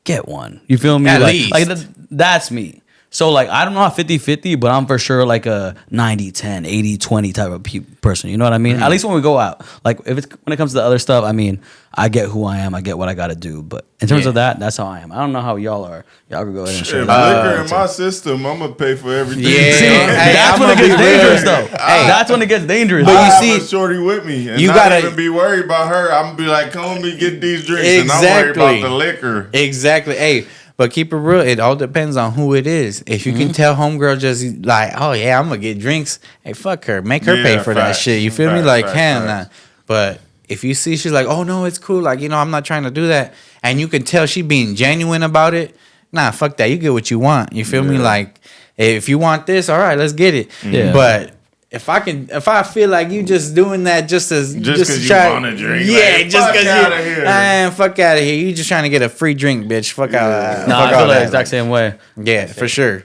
get one. You feel me? At like, least. like that's me. So like I'm not 50-50, but I'm for sure like a 90-10, 80-20 type of person. You know what I mean? At least when we go out. Like when it comes to the other stuff, I mean, I get who I am. I get what I got to do. But in terms of that, that's how I am. I don't know how y'all are. Y'all can go ahead and share. If liquor in my system, I'm gonna pay for everything. Yeah. See, Hey, that's I'm when it gonna gets be dangerous, real. though. That's when it gets dangerous. But you I see- have a shorty with me, and you not gotta- even be worried about her. I'm gonna be like, "Come with me, get these drinks," and I'm worried Exactly. about the liquor. Exactly. Hey, but keep it real. It all depends on who it is. If you can tell homegirl just like, oh yeah, I'm gonna get drinks. Hey, fuck her. Make her pay Yeah, for that facts. shit. You feel me? Facts, Like, facts, hell nah. facts. But if you see she's like, oh no, it's cool. Like, I'm not trying to do that, and you can tell she being genuine about it. Nah, fuck that. You get what you want. You feel me? Yeah. Like, if you want this, all right, let's get it. Yeah. But if I feel like you just doing that just 'cause you try- wanna drink, yeah, like, just fuck because outta here. man, fuck out of here. You just trying to get a free drink, bitch. Fuck out. No, I feel the exact same way. Yeah, for sure.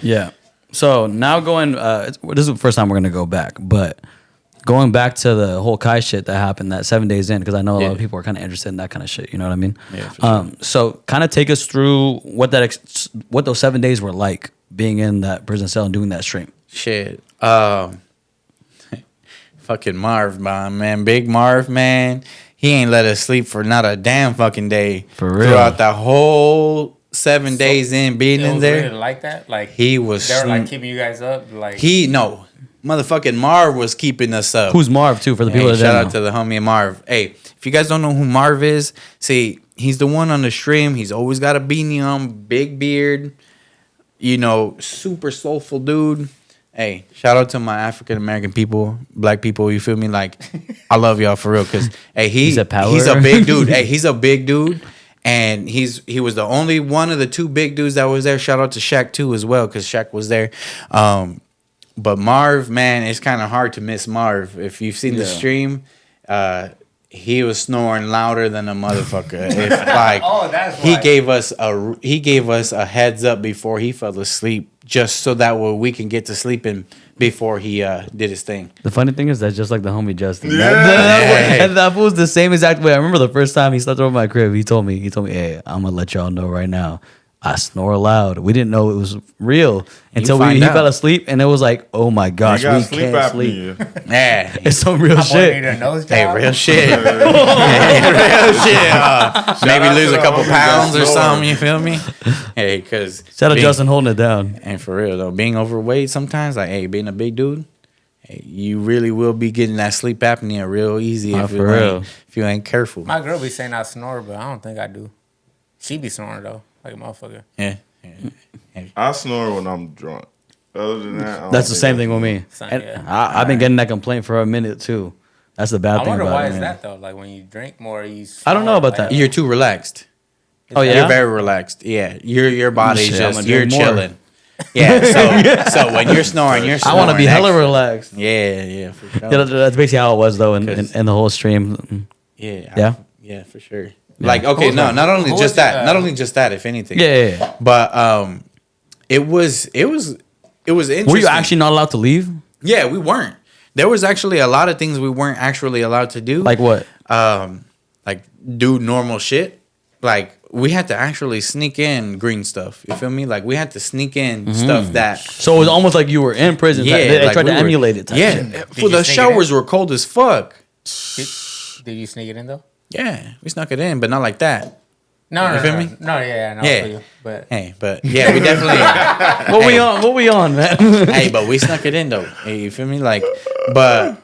Yeah. So now this is the first time we're gonna go back, but going back to the whole Kai shit that happened that 7 days in, because I know a lot of people are kind of interested in that kind of shit. You know what I mean? Yeah, for So kind of take us through what those 7 days were like being in that prison cell and doing that stream. Shit. Fucking Marv, man. Big Marv, man. He ain't let us sleep for not a damn fucking day. For real. Throughout the whole 7 days in being in there. Really like that? Like he was. They were like keeping you guys up? Like Motherfucking Marv was keeping us up. Who's Marv, too, for the people that shout don't out to the homie Marv. Hey, if you guys don't know who Marv is, see, he's the one on the stream. He's always got a beanie on, big beard, super soulful dude. Hey, shout out to my African American people, black people. You feel me? Like, I love y'all for real. Cause hey, he's a big dude. Hey, he's a big dude, and he was the only one of the 2 big dudes that was there. Shout out to Shaq too as well, cause Shaq was there. But Marv, man, it's kind of hard to miss Marv. If you've seen the stream, he was snoring louder than a motherfucker. That's he right. gave us a heads up before he fell asleep, just so that way we can get to sleeping before he did his thing. The funny thing is that's just like the homie Justin. Yeah. That was the same exact way. I remember the first time he slept over my crib. He told me, hey, I'm gonna let y'all know right now. I snore loud. We didn't know it was real until he fell asleep, and it was like, oh my gosh, we can't sleep. Yeah, it's some real shit. Hey, real shit. Real shit. Maybe lose a couple pounds or something. You feel me? Hey, because shout out Justin holding it down. And for real though, being overweight sometimes, like, hey, being a big dude, hey, you really will be getting that sleep apnea real easy if you ain't careful. My girl be saying I snore, but I don't think I do. She be snoring though. Like a motherfucker. Yeah. I snore when I'm drunk. Other than that, that's the same thing with me. I've been getting that complaint for a minute too. That's the bad thing about it. I wonder why is that though? Like when you drink more, you snore. I don't know about that. You're too relaxed. Oh yeah, you're very relaxed. Yeah, your body's just you're chilling. Yeah, so when you're snoring, I want to be hella relaxed. Yeah, for sure. Yeah, that's basically how it was though in the whole stream. Yeah, for sure. Like, okay, not only just that, if anything. Yeah. But it was interesting. Were you actually not allowed to leave? Yeah, we weren't. There was actually a lot of things we weren't actually allowed to do. Like what? Like do normal shit. Like we had to actually sneak in green stuff. You feel me? Like we had to sneak in stuff that. So it was almost like you were in prison. Yeah, they tried to emulate it. Yeah, for the showers were cold as fuck. Did you sneak it in though? Yeah, we snuck it in, but not like that. No, you feel me? No, yeah. You, but yeah, we definitely. What we on, man? Hey, but we snuck it in though. Hey, you feel me? Like, but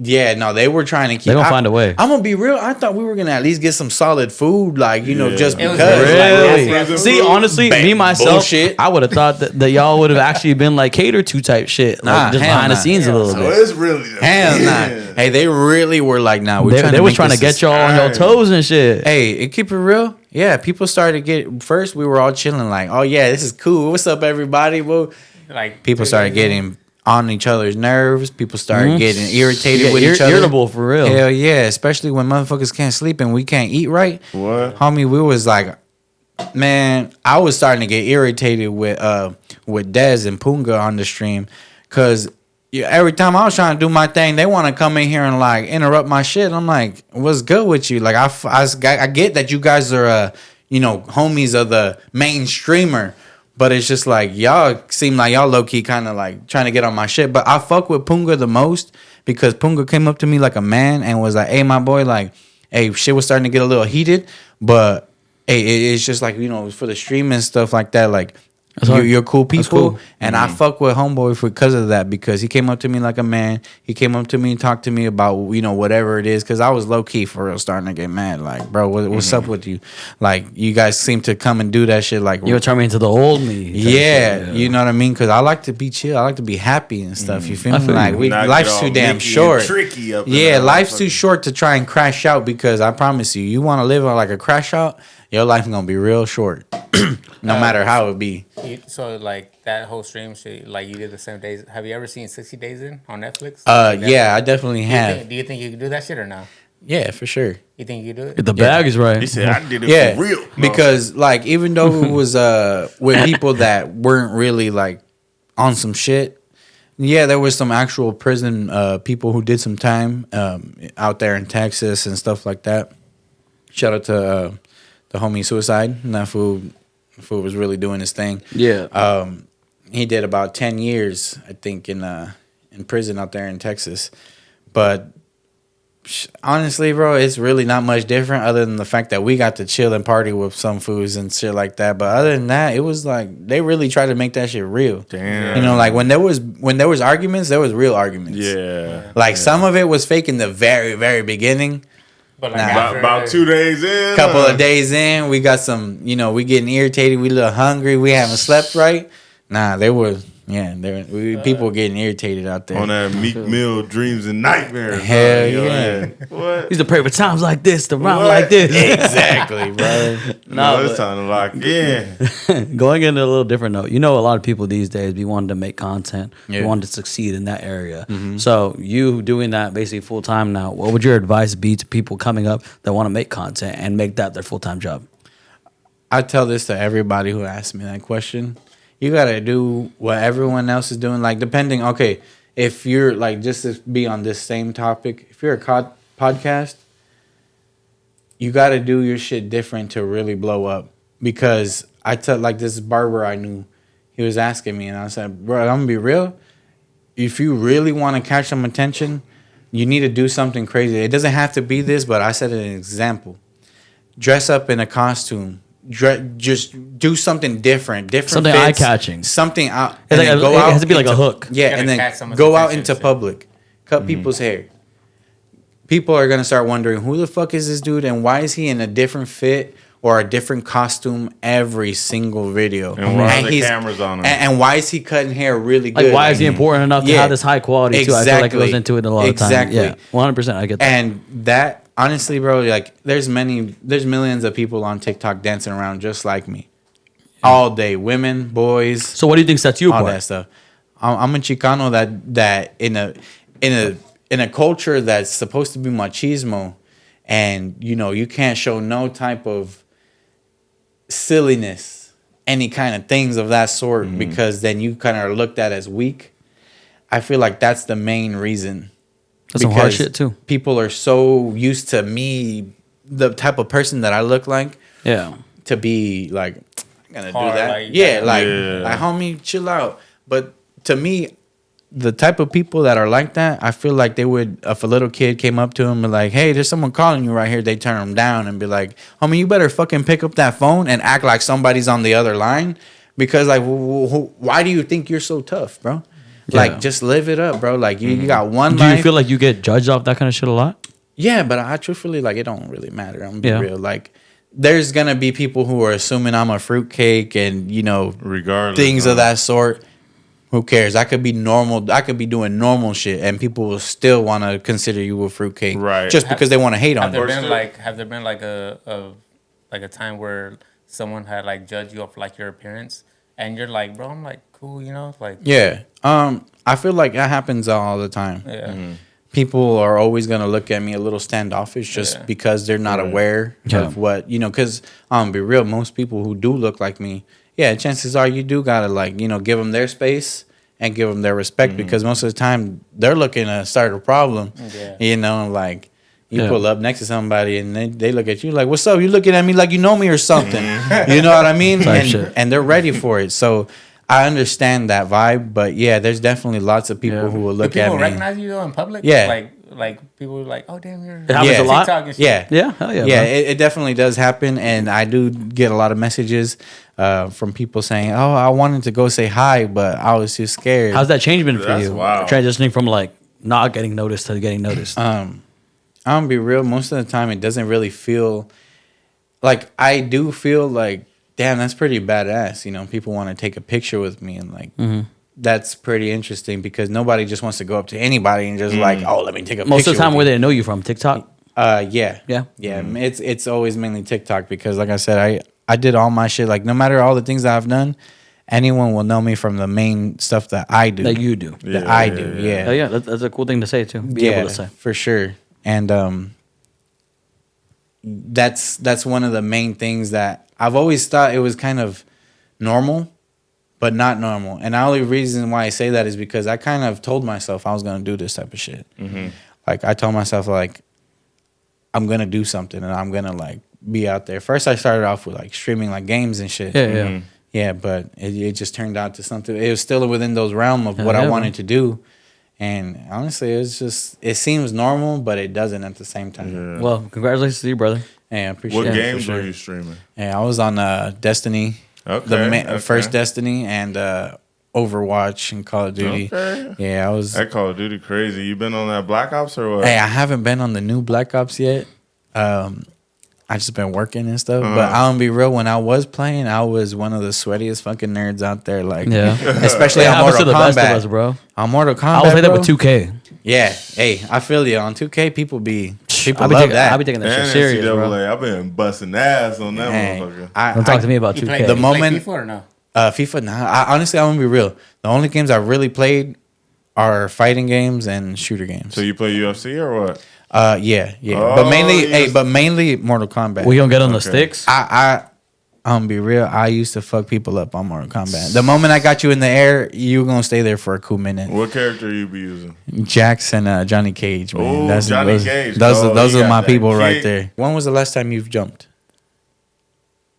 yeah, no, they were trying to keep. They're gonna find a way. I'm gonna be real. I thought we were gonna at least get some solid food, like just because. Really? Like, see, honestly, me myself, bullshit. I would have thought that y'all would have actually been like catered to type shit, like just behind the scenes a little bit. So it's really hell nah. Hey, they really were like, nah. They were trying to get y'all on your toes and shit. Hey, keep it real. Yeah, people started getting. First, we were all chilling, like, oh yeah, this is cool. What's up, everybody? Well, like people started getting on each other's nerves. People started getting irritated with each other. Irritable for real. Hell yeah, especially when motherfuckers can't sleep and we can't eat right. What? Homie, we was like, man, I was starting to get irritated with Dez and Punga on the stream, cause every time I was trying to do my thing, they want to come in here and like interrupt my shit. I'm like, what's good with you? Like I get that you guys are homies of the main streamer. But it's just like, y'all seem like y'all low-key kind of like trying to get on my shit. But I fuck with Punga the most because Punga came up to me like a man and was like, hey, my boy, like, hey, shit was starting to get a little heated. But, hey, it's just like, for the stream and stuff like that, like, you're cool people. Cool. And I fuck with Homeboy because of that, because he came up to me like a man. He came up to me and talked to me about, whatever it is. Because I was low-key for real starting to get mad. Like, bro, what's up with you? Like, you guys seem to come and do that shit. Like, you would turn me into the old me. Yeah, you know what I mean? Because I like to be chill. I like to be happy and stuff. You feel me? Like, life's too damn short. Life's too short to try and crash out, because I promise you want to live like a crash out, your life is going to be real short. No matter how it be. So, like, that whole stream shit, like, you did the same days. Have you ever seen 60 Days In on Netflix? Yeah, I definitely have. Do you think you can do that shit or no? Yeah, for sure. You think you can do it? If the bag is right. He said, I did it for real. Because, like, even though it was with people that weren't really, like, on some shit, yeah, there was some actual prison people who did some time out there in Texas and stuff like that. Shout out to the homie Suicide. And that fool was really doing his thing. Yeah. He did about 10 years, I think, in prison out there in Texas. But honestly, bro, it's really not much different other than the fact that we got to chill and party with some foods and shit like that. But other than that, it was like they really tried to make that shit real. Damn. You know, like when there was arguments, there was real arguments. Yeah. Like some of it was fake in the very, very beginning. But like About 2 days in. Couple of days in, we got some, you know, we getting irritated, we a little hungry, we haven't slept right. Nah, people getting irritated out there. On that Meek Mill dreams and nightmares. Hell Yo, yeah. What? Used to pray for times like this, to rhyme What? like this. Exactly, bro. No, it's time to lock in. Going into a little different note, you know, a lot of people these days be wanting to make content, Yeah. wanting to succeed in that area. So you doing that basically full time now, what would your advice be to people coming up that want to make content and make that their full time job? I tell this to everybody who asks me that question. You gotta do what everyone else is doing. Like, depending, okay, if you're like, just to be on this same topic, if you're a podcast, you gotta do your shit different to really blow up. Because I tell, like, this barber I knew, he was asking me, and I said, bro, I'm gonna be real. If you really want to catch some attention, you need to do something crazy. It doesn't have to be this, but I said an example. Dress up in a costume. Just do something different Something fits, eye-catching. Something out. It has to be like a hook. Yeah, Gotta and catch then someone's go out attention, into so. public. Cut people's hair. People are going to start wondering, who the fuck is this dude and why is he in a different fit or a different costume every single video? And why are the he's- cameras on him? And why is he cutting hair really good? Like, why is he important enough to Yeah. have this high quality too? I feel like it goes Exactly. into it a lot of time. Exactly. Yeah, 100%. I get that. And that, honestly, bro, like, there's millions of people on TikTok dancing around just like me. All day. Women, boys, So what do you think sets you all apart? that stuff. I'm a Chicano that in a culture that's supposed to be machismo, and you know you can't show no type of silliness, any kind of things of that sort, because then you kind of are looked at as weak. I feel like that's the main reason. That's some hard Because shit too. People are so used to me, the type of person that I look like, Yeah. to be like, I'm gonna Hard, do that. like, Yeah, like, Yeah. homie, chill out. But to me, the type of people that are like that, I feel like they would, if a little kid came up to him and like, hey, there's someone calling you right here, they turn him down and be like, homie, you better fucking pick up that phone and act like somebody's on the other line. Because like, why do you think you're so tough, bro? Yeah. Like, just live it up, bro. Like, you got one Do life. you feel like you get judged off that kind of shit a lot? Yeah, but I truthfully, like, it don't really matter. I'm gonna be Yeah. real. Like, there's gonna be people who are assuming I'm a fruitcake and, you know, Regardless. things of that sort. Who cares? I could be normal. I could be doing normal shit, and people will still want to consider you a fruitcake, Right. Just because they want to hate on Have there you. been like a time where someone had like judged you off like your appearance, and you're like, bro, I'm like cool, you know, like Yeah. I feel like that happens all the time. yeah. People are always gonna look at me a little standoffish just Yeah. because they're not aware Yeah. of what, you know. Because be real, most people who do look like me, yeah, chances are you do gotta, like, you know, give them their space and give them their respect, because most of the time they're looking to start a problem. Yeah. You know, like, you Yeah. pull up next to somebody and they look at you like, what's up? You looking at me like you know me or something. You know what I mean? Type shit. And they're ready for it. So I understand that vibe, but yeah, there's definitely lots of people Yeah. who will Do look at people me. recognize you though in public? Yeah. Like people are like, oh damn, you're It happens Yeah. a lot. TikTok and shit. Yeah. Yeah, hell yeah. Yeah, bro. it definitely does happen, and I do get a lot of messages from people saying, "Oh, I wanted to go say hi, but I was too scared." How's that change been for That's you? wild. Transitioning from like not getting noticed to getting noticed. I'm gonna be real. Most of the time, it doesn't really feel like, I do feel like, damn, that's pretty badass. You know, people want to take a picture with me, and like, that's pretty interesting, because nobody just wants to go up to anybody and just like, oh, let me take a picture. Most of the time, with where you. they know you from TikTok. Yeah. Yeah. It's always mainly TikTok, because, like I said, I did all my shit. Like, no matter all the things that I've done, anyone will know me from the main stuff that I do. That you do. That I do. Yeah. Hell yeah, that's a cool thing to say too. Be able to say. For sure. And that's one of the main things that I've always thought it was kind of normal, but not normal. And the only reason why I say that is because I kind of told myself I was gonna do this type of shit. Like, I told myself, like, I'm gonna do something and I'm gonna, like, be out there. First, I started off with like streaming like games and shit. Yeah. Yeah, but it just turned out to something. It was still within those realm of what I yeah, wanted to do. And honestly, it seems normal, but it doesn't at the same time. Yeah. Well, congratulations to you, brother. Hey, I appreciate What it. games for were sure. you streaming? Hey, I was on Destiny, Okay. first Destiny, and Overwatch and Call of Duty. Okay. Yeah, I was. That Call of Duty crazy. You been on that Black Ops or what? Hey, I haven't been on the new Black Ops yet. I just been working and stuff. But I'm gonna be real. When I was playing, I was one of the sweatiest fucking nerds out there. Like, Yeah. especially Yeah, on happens Mortal to the best of Kombat. us, bro. On Mortal Kombat, I was like that bro. with 2K. Yeah. Hey, I feel you. On 2K, people I be love taking, that. I be taking that And shit serious, bro. NCAA, I've been busting ass on that Hey, motherfucker. Don't talk to me about 2K. The moment- FIFA or no? FIFA. Nah, honestly, I'm gonna be real. The only games I really played are fighting games and shooter games. So you play UFC or what? Yeah. Oh, but mainly, yes. mainly Mortal Kombat. We gonna get on the Okay. sticks. I'm gonna be real. I used to fuck people up on Mortal Kombat. The moment I got you in the air, you gonna stay there for a cool minute. What character you be using? Jax and Johnny Cage, man. Ooh, Johnny those, Cage. Those, Oh, those he are got my that people right kick. there. When was the last time you've jumped?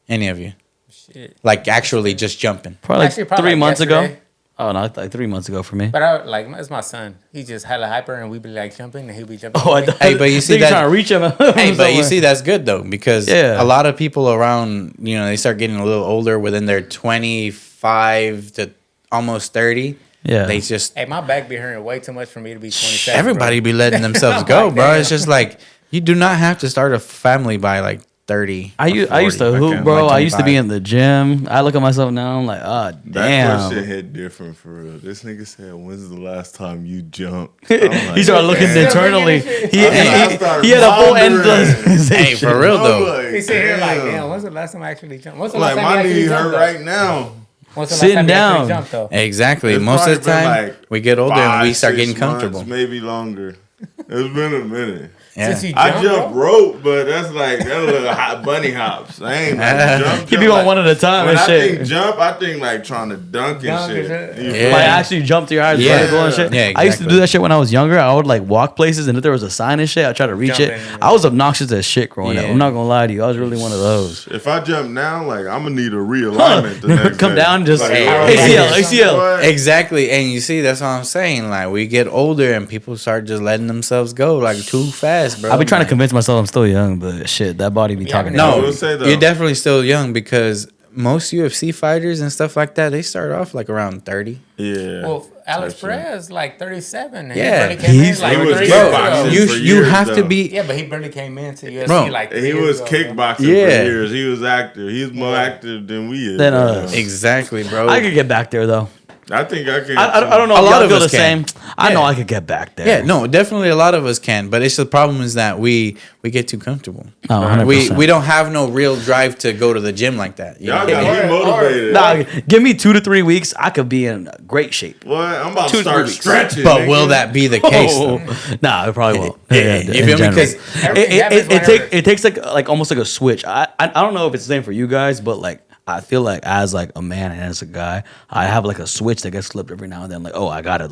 Any of you? Shit. Like actually just jumping? Probably Actually, like probably 3 months ago. yesterday. Oh no, like 3 months ago for me. But I like it's my son. He just hella hyper, and we be like jumping, and he'll be jumping. Oh, I with me. thought, Hey, but you see think you're that- trying to reach him. Hey, but you see that's good though because Yeah. a lot of people around, they start getting a little older within their 25 to almost 30. Yeah. They just Hey, my back be hurting way too much for me to be 27. everybody bro. be letting themselves I'm go, like, bro. damn. It's just like you do not have to start a family by like 30. I used to or 40. hoop, can't- bro. like I used to be 25. in the gym. I look at myself now. I'm like, ah, That damn. question hit different for real. This nigga said, "When's the last time you jumped?" I'm like, He started looking "Damn." internally. He I started had a full end. pondering. Hey, for real I'm though. like, He sit here like, damn. damn. When's the last time I actually jumped? When's the Like last time my you knee actually hurt jumped? right now. When's the last Sitting time you down. actually jumped though? Exactly. It's Most of the probably been, time, like, we get older and we 5, start 6 getting months, comfortable. maybe longer. It's been a minute. Yeah. Since you I jumped, jump bro? rope, but that's like little hot bunny hops. I ain't like jump. He be jump, on one at a time When and I shit. think jump, I think like trying to dunk and Dunk and shit. shit. You Yeah. feel Like me? actually jump to your eyes, Yeah. vertical and shit. Yeah, I used to do exactly. that shit when I was younger. I would like walk places, and if there was a sign and shit, I'd try to reach Jump it. in. I was obnoxious as shit growing up. Yeah. I'm not gonna lie to you. I was really one of those. If I jump now, like I'm gonna need a realignment the next Come day. down, just Like, Hey, ACL, hey, ACL. what? Exactly, and you see, that's what I'm saying. Like we get older and people start just letting themselves go like too fast, bro. I've been trying to Like, convince myself I'm still young, but shit, that body be talking. having I No, will say, though- you're definitely still young because most UFC fighters and stuff like that, they start off like around 30. Yeah. Well, Alex Type shit. Perez like 37. And Yeah. he barely came in He's- like he was 3 kickboxing. years ago. Bro, You for you years, have to though. be. Yeah, but he barely came into UFC Bro, like 3 He years was ago, kickboxing Yeah. for years. He was active. He's more active than we is. Than right us. now. Exactly, bro. I could get back there though. I think I can. I don't know A if lot y'all of feel the us can. same. I know Yeah. I could get back there. Yeah, no, definitely a lot of us can, but it's the problem is that we get too comfortable. Oh, 100%. We don't have no real drive to go to the gym like that. You Y'all know? got me motivated. Nah, give me 2 to 3 weeks. I could be in great shape. What? I'm about 2 to to start 3 weeks. stretching. But nigga. will that be the case? though? Nah, it probably won't. Yeah, in you feel me? general. 'Cause Everything happens whenever. it takes like almost like a switch. I don't know if it's the same for you guys, but like I feel like as like a man and as a guy, I have like a switch that gets flipped every now and then. Like, oh, I gotta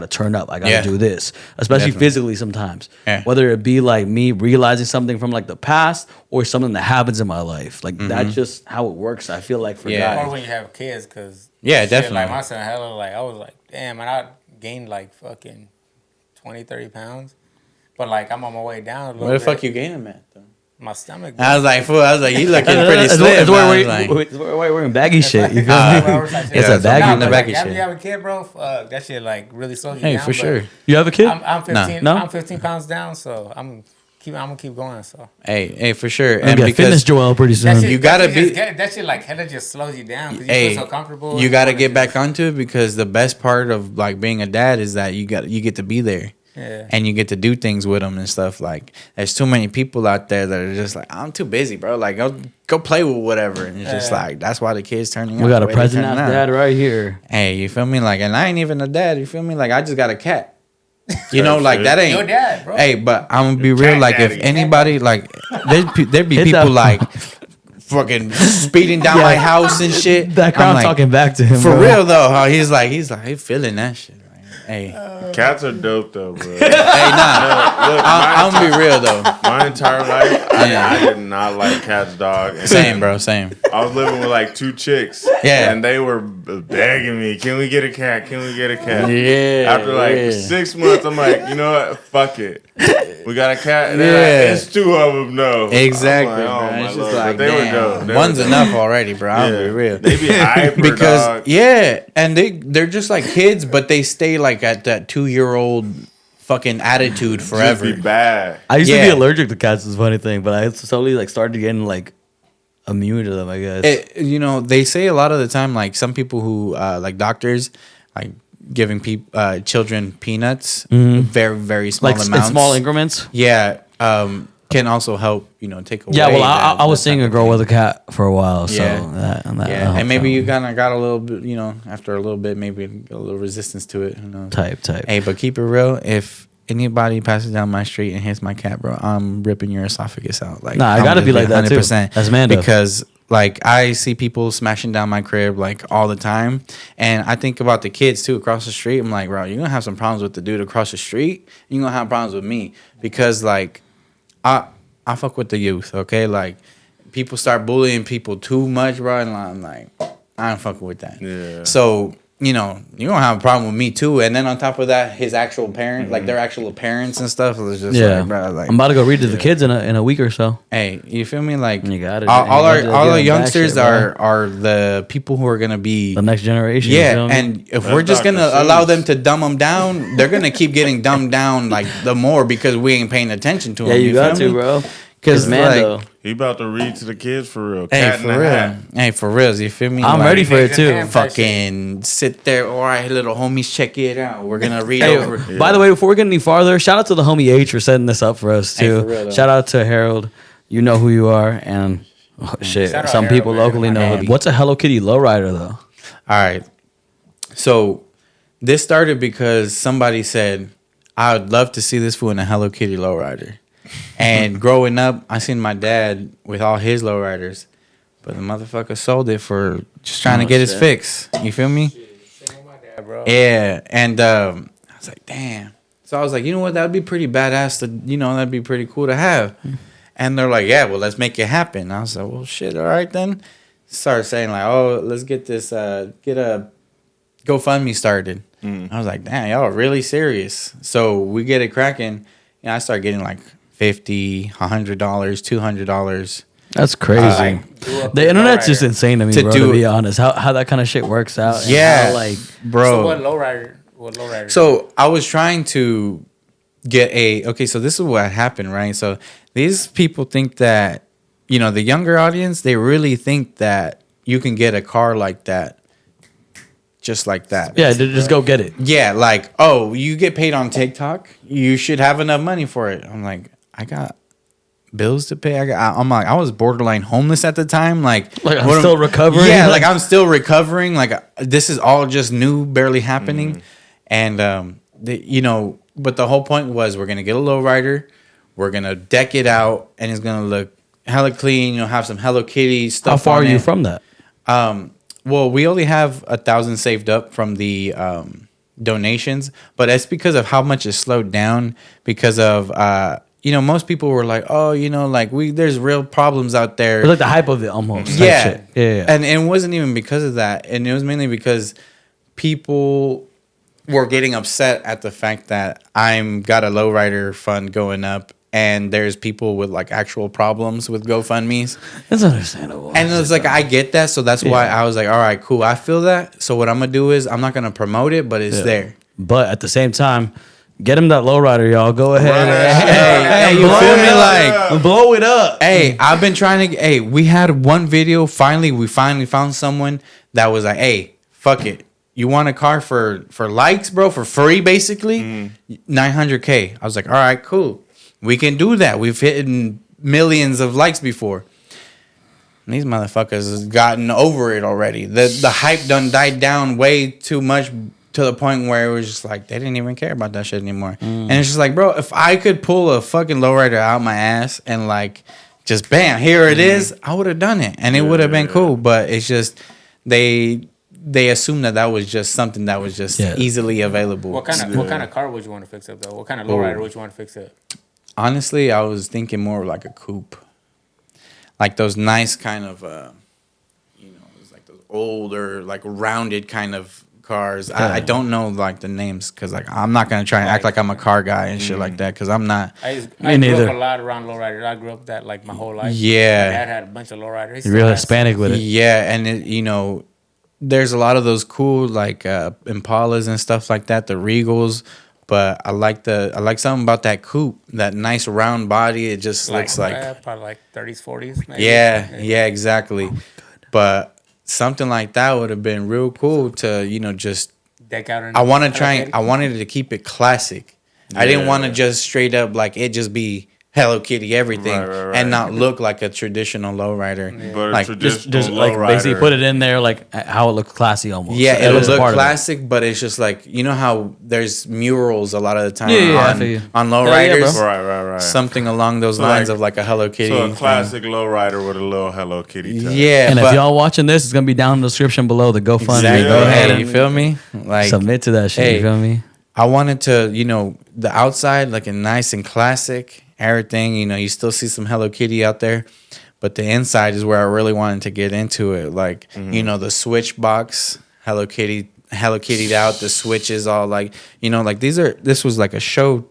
turn up. I gotta Yeah. do this, especially Definitely. physically sometimes. Yeah. Whether it be like me realizing something from like the past or something that happens in my life, like that's just how it works. I feel like for Yeah. Or guys. when you have kids, because Yeah, Like definitely. my son, hella, like I was like, damn, and I gained like fucking 20, 30 pounds. But like I'm on my way down a little Where the bit. fuck you gain them at? Though? My stomach. I was like, fool. I was like, you looking pretty It's slim. why I was we're like, wearing baggy shit. You feel Ah, me? It's It's a a baggy- baggy. the But baggy like, after shit. you have a kid, bro, that shit like really slows you Hey, down. for but sure. You have a kid? I'm 15. No? I'm 15 pounds down, so I'm gonna keep going. So Hey, for sure. And And get fitness because Joel pretty that soon. shit, You that gotta shit just be- that shit like hella just slows you down because you hey, feel so comfortable. you and got to wanna get back just- onto it because the best part of like being a dad is that you get to be there. Yeah. And you get to do things with them and stuff. Like, there's too many people out there that are just like, I'm too busy, bro. Like, go play with whatever. And it's just Yeah. like, that's why the kids turning out. We got the a way they present turning ass out. dad right here. Hey, you feel me? Like, and I ain't even a dad. You feel me? Like, I just got a cat. You know, like that ain't. Your dad, bro. Hey, but I'm gonna be real. cat Like, if daddy. anybody, like, there'd be It's people a- like fucking speeding down my house and shit. That I'm crowd like, talking back to him. for bro. real though. Huh? He's feeling that shit. Right? Hey, Cats are dope though, bro. hey, nah. I'm gonna be real though. My entire life, Yeah. I did not like cats, dog. And Same, bro. Same. I was living with like 2 chicks. Yeah. And they were begging me, can we get a cat? Can we get a cat? Yeah. After like 6 months, I'm like, you know what? Fuck it. We got a cat. And then it's 2 of them, no. Exactly, I'm like, bro. oh, my It's just Lord. like, But they were damn, dope. They one's were dope. enough already, bro. I'll be real. They be hyper, Because dog. and they're just like kids, but they stay like at that 2-year-old fucking attitude Just forever. be bad. I used to Yeah. be allergic to cats. Is a funny thing, but I slowly like started getting like immune to them. I guess. They say a lot of the time, like some people who like doctors, like giving children peanuts, very very small like in amounts, small increments. Yeah, can also help take away. Yeah, well, I was that seeing type a of girl thing. with a cat for a while, so Yeah. that Yeah, helps and maybe out. you kind of got a little bit, after a little bit, maybe a little resistance to it. Who knows? type. Hey, but keep it real. If anybody passes down my street and hits my cat, bro, I'm ripping your esophagus out. Like, Nah, I I'm gotta be gonna like that, too. That's Mando. Because like I see people smashing down my crib like all the time, and I think about the kids too across the street. I'm like, bro, you're gonna have some problems with the dude across the street. You're gonna have problems with me because like I fuck with the youth. Okay, like people start bullying people too much, bro, and I'm like, I ain't fucking with that. Yeah. So you're gonna have a problem with me too. And then on top of that, his actual parent, like their actual parents and stuff, was just Yeah, like, bro, like, I'm about to go read to the kids in a week or so. hey, you feel me? Like You got it. all You got to our give them youngsters back shit, are the people who are gonna be The next generation. you yeah, feel me? and if That's we're just Dr. gonna allow Seuss. them to dumb them down, they're gonna keep getting dumbed down like the more because we ain't paying attention to them. yeah, you got feel to, me? bro. Because Mando. He about to read to the kids for real. Hey, Cat for in the real. hat. Hey, for real. You feel me? I'm Like, ready for it too. Hand fucking sit there. All right, little homies, check it out. We're gonna read Hey, over. by the way, before we get any farther, shout out to the homie H for setting this up for us Hey, too. for real, though. Shout out to Harold. You know who you are, and shit, Shout out some Harold, people man. locally know. Hey. What's a Hello Kitty lowrider though? All right. So this started because somebody said, I would love to see this fool in a Hello Kitty lowrider. And growing up, I seen my dad with all his lowriders, but the motherfucker sold it for just trying to get his shit. fix. You feel me? Yeah, bro. Yeah. And I was like, damn. So I was like, you know what? That would be pretty badass to, that'd be pretty cool to have. And they're like, yeah, well, let's make it happen. I was like, well, shit, all right then. Started saying like, oh, let's get this, get a GoFundMe started. I was like, damn, y'all are really serious. So we get it cracking. And I start getting like $50, $100, $200. That's crazy. The internet's just insane to me, To bro. do- To be honest, how that kind of shit works out. and Yeah. how, like Bro. So what lowrider? So I was trying to get so this is what happened, right? So these people think that, the younger audience, they really think that you can get a car like that, just like that. yeah, just go get it. Yeah, like, oh, you get paid on TikTok, you should have enough money for it. I'm like, I got bills to pay. I'm like, I was borderline homeless at the time. Like I'm what am- still recovering? Yeah, like I'm still recovering. Like this is all just new, barely happening. And but the whole point was we're gonna get a lowrider, we're gonna deck it out, and it's gonna look hella clean. Have some Hello Kitty stuff. How far on are you it. from that? Well, we only have 1,000 saved up from the donations, but that's because of how much is slowed down. Because of most people were like, oh, there's real problems out there. It's like the hype of it almost. type Yeah. shit. Yeah. And it wasn't even because of that, and it was mainly because people were getting upset at the fact that I'm got a lowrider fund going up. And there's people with like actual problems with GoFundMes. It's understandable. And it's like, I get that. So that's why I was like, all right, cool. I feel that. So what I'm going to do is I'm not going to promote it, but it's there. But at the same time, get him that lowrider, y'all. Go ahead. Hey, you blow feel it me? up. Like, blow it up. hey, I've been trying to, we had one video. We finally found someone that was like, hey, fuck it. You want a car for likes, bro? For free, basically? $900K. I was like, all right, cool. We can do that. We've hit millions of likes before. And these motherfuckers has gotten over it already. The hype done died down way too much to the point where it was just like they didn't even care about that shit anymore. And it's just like, bro, if I could pull a fucking lowrider out my ass and like just bam, here it is, I would have done it. And it would have been cool. But it's just they they assumed that was just something that was just easily available. What kind of car would you want to fix up though? What kind of lowrider would you want to fix up? Honestly, I was thinking more of like a coupe, like those nice kind of, it's like those older, like rounded kind of cars. I don't know like the names because like I'm not gonna try and act like I'm a car guy and shit like that because I'm not. I grew up a lot around lowriders. I grew up that like my whole life. Yeah, my dad had a bunch of lowriders. You're real Hispanic with it. Yeah, and there's a lot of those cool like Impalas and stuff like that, the Regals. But I like something about that coupe, that nice round body. It just looks like probably like 30s, 40s. Maybe. Yeah, exactly. But something like that would have been real cool to just deck out. I wanted to keep it classic. Yeah. I didn't want to just straight up like it just be Hello Kitty everything and not look like a traditional lowrider. Yeah. But like just like basically put it in there like how it looks classy almost. Yeah, it would look classic, but it's just like how there's murals a lot of the time on lowriders. Right. Something along those lines of like a Hello Kitty. So a classic lowrider with a little Hello Kitty touch. Yeah, and if y'all watching this, it's gonna be down in the description below the GoFundMe. Exactly. Go ahead, you feel me? Like submit to that shit. You feel me? I wanted to, the outside like a nice and classic. Everything, you still see some Hello Kitty out there, but the inside is where I really wanted to get into it. Like, the switch box, Hello Kitty'd out, the switches all like, like this was like a show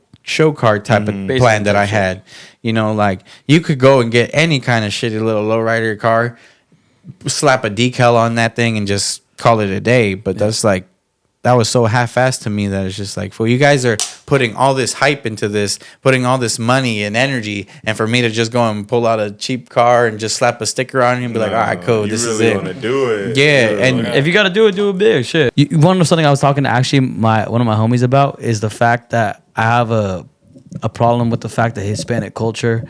car type of plan that I had. Like you could go and get any kind of shitty little lowrider car, slap a decal on that thing and just call it a day. But that's like, that was so half-assed to me that it's just like, well, you guys are putting all this hype into this, putting all this money and energy, and for me to just go and pull out a cheap car and just slap a sticker on it and be like, all right, cool, this is it. You really want to do it. Yeah, and if you got to do it big. Shit. You want to know something I was talking to actually one of my homies about is the fact that I have a problem with the fact that Hispanic culture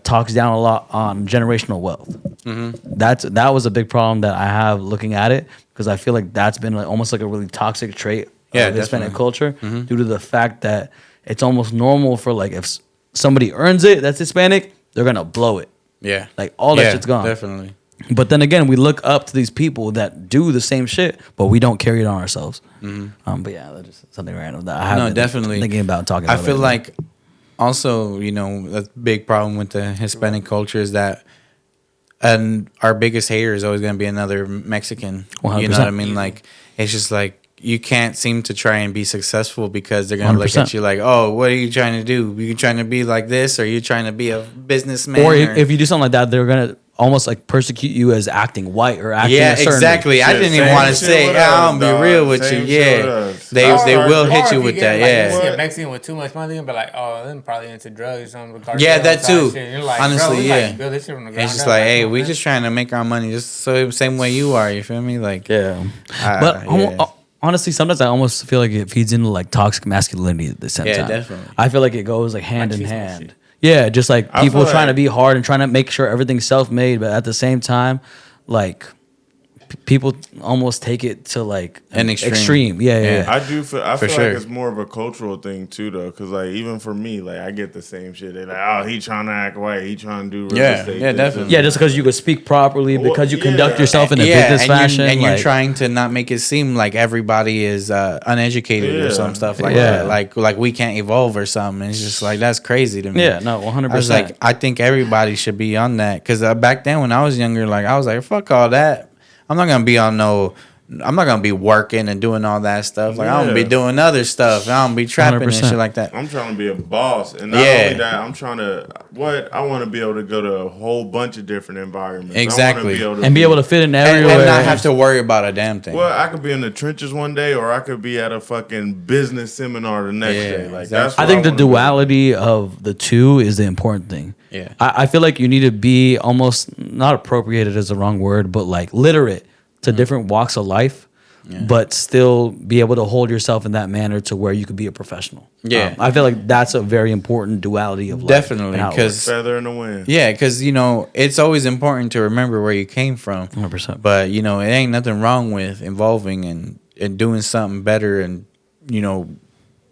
talks down a lot on generational wealth. Mm-hmm. That was a big problem that I have looking at it because I feel like that's been like almost like a really toxic trait of Hispanic culture due to the fact that it's almost normal for like if somebody earns it that's Hispanic, they're gonna blow it. Yeah, like all that shit's gone. Definitely. But then again, we look up to these people that do the same shit, but we don't carry it on ourselves. Mm-hmm. But yeah, that's just something random that I have definitely thinking about talking about. I feel like also, a big problem with the Hispanic culture is that and our biggest hater is always going to be another Mexican. 100%. You know what I mean? Like, it's just like you can't seem to try and be successful because they're going to look at you like, oh, what are you trying to do? Are you trying to be like this? Or are you trying to be a businessman? Or if you do something like that, they're going to almost like persecute you as acting white or acting a certain exactly. Way. I didn't even want to say, I'm going to be real with you. Yeah. They will hit you with that. Yeah. You see a Mexican with too much money and be like, oh, they're probably into drugs or something. Yeah, that too. Like, honestly, yeah. Like, this shit from the ground it's just like, hey, we just trying to make our money just so same way you are. You feel me? Like, yeah. But honestly, sometimes I almost feel like it feeds into like toxic masculinity at the same time. Yeah, definitely. I feel like it goes like hand in hand. Yeah, just like people trying to be hard and trying to make sure everything's self-made, but at the same time, like people almost take it to like an extreme. Yeah. I feel like it's more of a cultural thing too, though, because like even for me, like I get the same shit. They're like, oh, he trying to act white, he trying to do real estate. Yeah, definitely. Yeah, just because you could speak properly, because you conduct yourself in a business fashion, and you're trying to not make it seem like everybody is uneducated or some stuff like that. Like we can't evolve or something. It's just like that's crazy to me. Yeah, no, 100%. I was like, I think everybody should be on that because back then when I was younger, like I was like, fuck all that. I'm not gonna be working and doing all that stuff. Like I'm gonna be doing other stuff. I don't be trapping 100%. And shit like that. I'm trying to be a boss, and not only that, I'm trying to I want to be able to go to a whole bunch of different environments. Exactly, be able to fit in everywhere and not have to worry about a damn thing. Well, I could be in the trenches one day, or I could be at a fucking business seminar the next day. Like that's. I think the duality of the two is the important thing. Yeah, I feel like you need to be almost not appropriated is the wrong word, but like literate to different walks of life, but still be able to hold yourself in that manner to where you could be a professional. Yeah, I feel like that's a very important duality of life. Definitely, because feather in the wind. Yeah, because it's always important to remember where you came from. 100%. But it ain't nothing wrong with evolving and doing something better and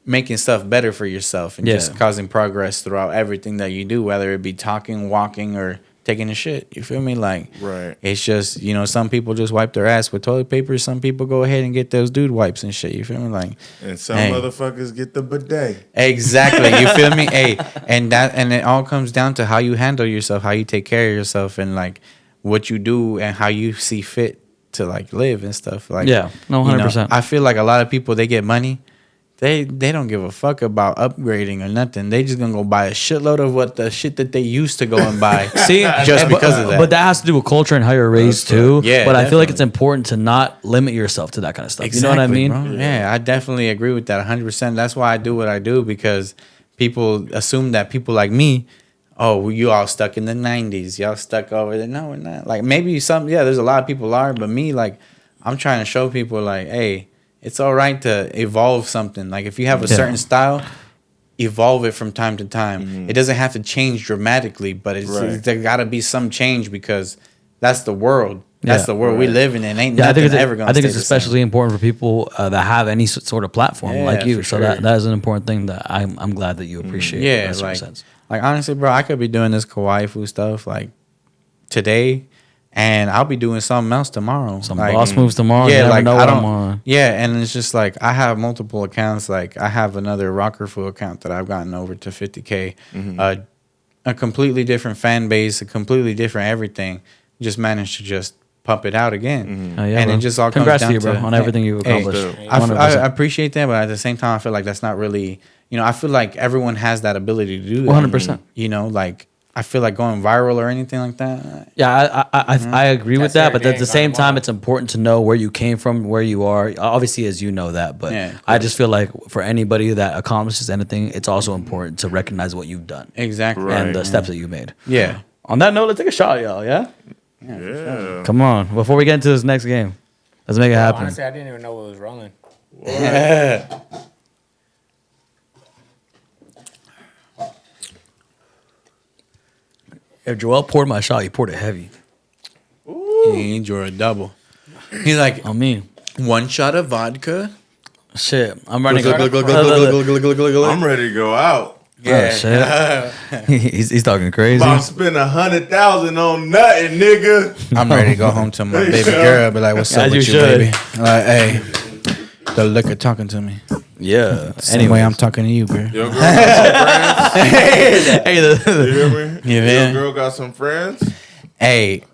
making stuff better for yourself and just causing progress throughout everything that you do, whether it be talking, walking, or taking a shit. You feel me? Like, Right. it's just, you know, some people just wipe their ass with toilet paper. Some people go ahead and get those dude wipes and shit. You feel me? Like, And some hey. motherfuckers get the bidet. Exactly. You feel me? Hey, and it all comes down to how you handle yourself, how you take care of yourself, and like what you do and how you see fit to like live and stuff. Like, Yeah, no, you know, 100%. I feel like a lot of people, they get money, they don't give a fuck about upgrading or nothing. They just gonna go buy a shitload of what the shit that they used to go and buy. See, just because of that. But that has to do with culture and how you're raised too. Yeah, but I feel like it's definitely. important to not limit yourself to that kind of stuff. You know what I mean? Bro. Yeah, I definitely agree with that 100%. That's why I do what I do, because people assume that people like me, oh, you all stuck in the 90s. Y'all stuck over there. No, we're not. Like, maybe there's a lot of people are, but me, like, I'm trying to show people, like, hey, it's all right to evolve something. Like, if you have a certain style, evolve it from time to time. It doesn't have to change dramatically, but there got to be some change, because that's the world. That's the world we live in, and ain't nothing ever going to I think stay it's the same. especially important for people that have any sort of platform like you. for So sure. that is an important thing that I'm glad that you appreciate. in Yeah, a certain like, sense. like honestly, bro, I could be doing this Kawaiifoo stuff like today, and I'll be doing something else tomorrow. Some like, boss moves tomorrow. Yeah, you never like know I what don't. I'm on. Yeah, and it's just like I have multiple accounts. Like I have another Rockerfoo account that I've gotten over to 50K. A completely different fan base, a completely different everything. Just managed to just pump it out again, Oh, yeah, and bro. it just all Congrats comes to down you, bro, on everything you accomplished. I 100%. appreciate that, but at the same time, I feel like that's not really. You know, I feel like everyone has that ability to do that. 100%. You know, like I feel like going viral or anything like that. Yeah, I agree with That's that, but every at the day, same not time, tomorrow. it's important to know where you came from, where you are. Obviously, as you know that, but Yeah, of I just feel like for anybody that accomplishes anything, it's also important to recognize what you've done Exactly. and the steps that you made. Yeah. On that note, let's take a shot, y'all. Yeah, Yeah. come on. Before we get into this next game, let's make it happen. Honestly, I didn't even know what was rolling. If Joel poured my shot, he poured it heavy. He enjoyed a double. He's like, On me. one shot of vodka. Shit, I'm running. I'm ready to go out. Oh, shit. he's talking crazy. I'm spending 100,000 on nothing, nigga. I'm ready to go home to my baby girl. Be like, what's up As with you you, should. baby? Like, hey, the liquor talking to me. Yeah. Anyway, I'm talking to you, girl. Your girl got some friends. Hey, You hear me? You Your feel? girl got some friends. Hey,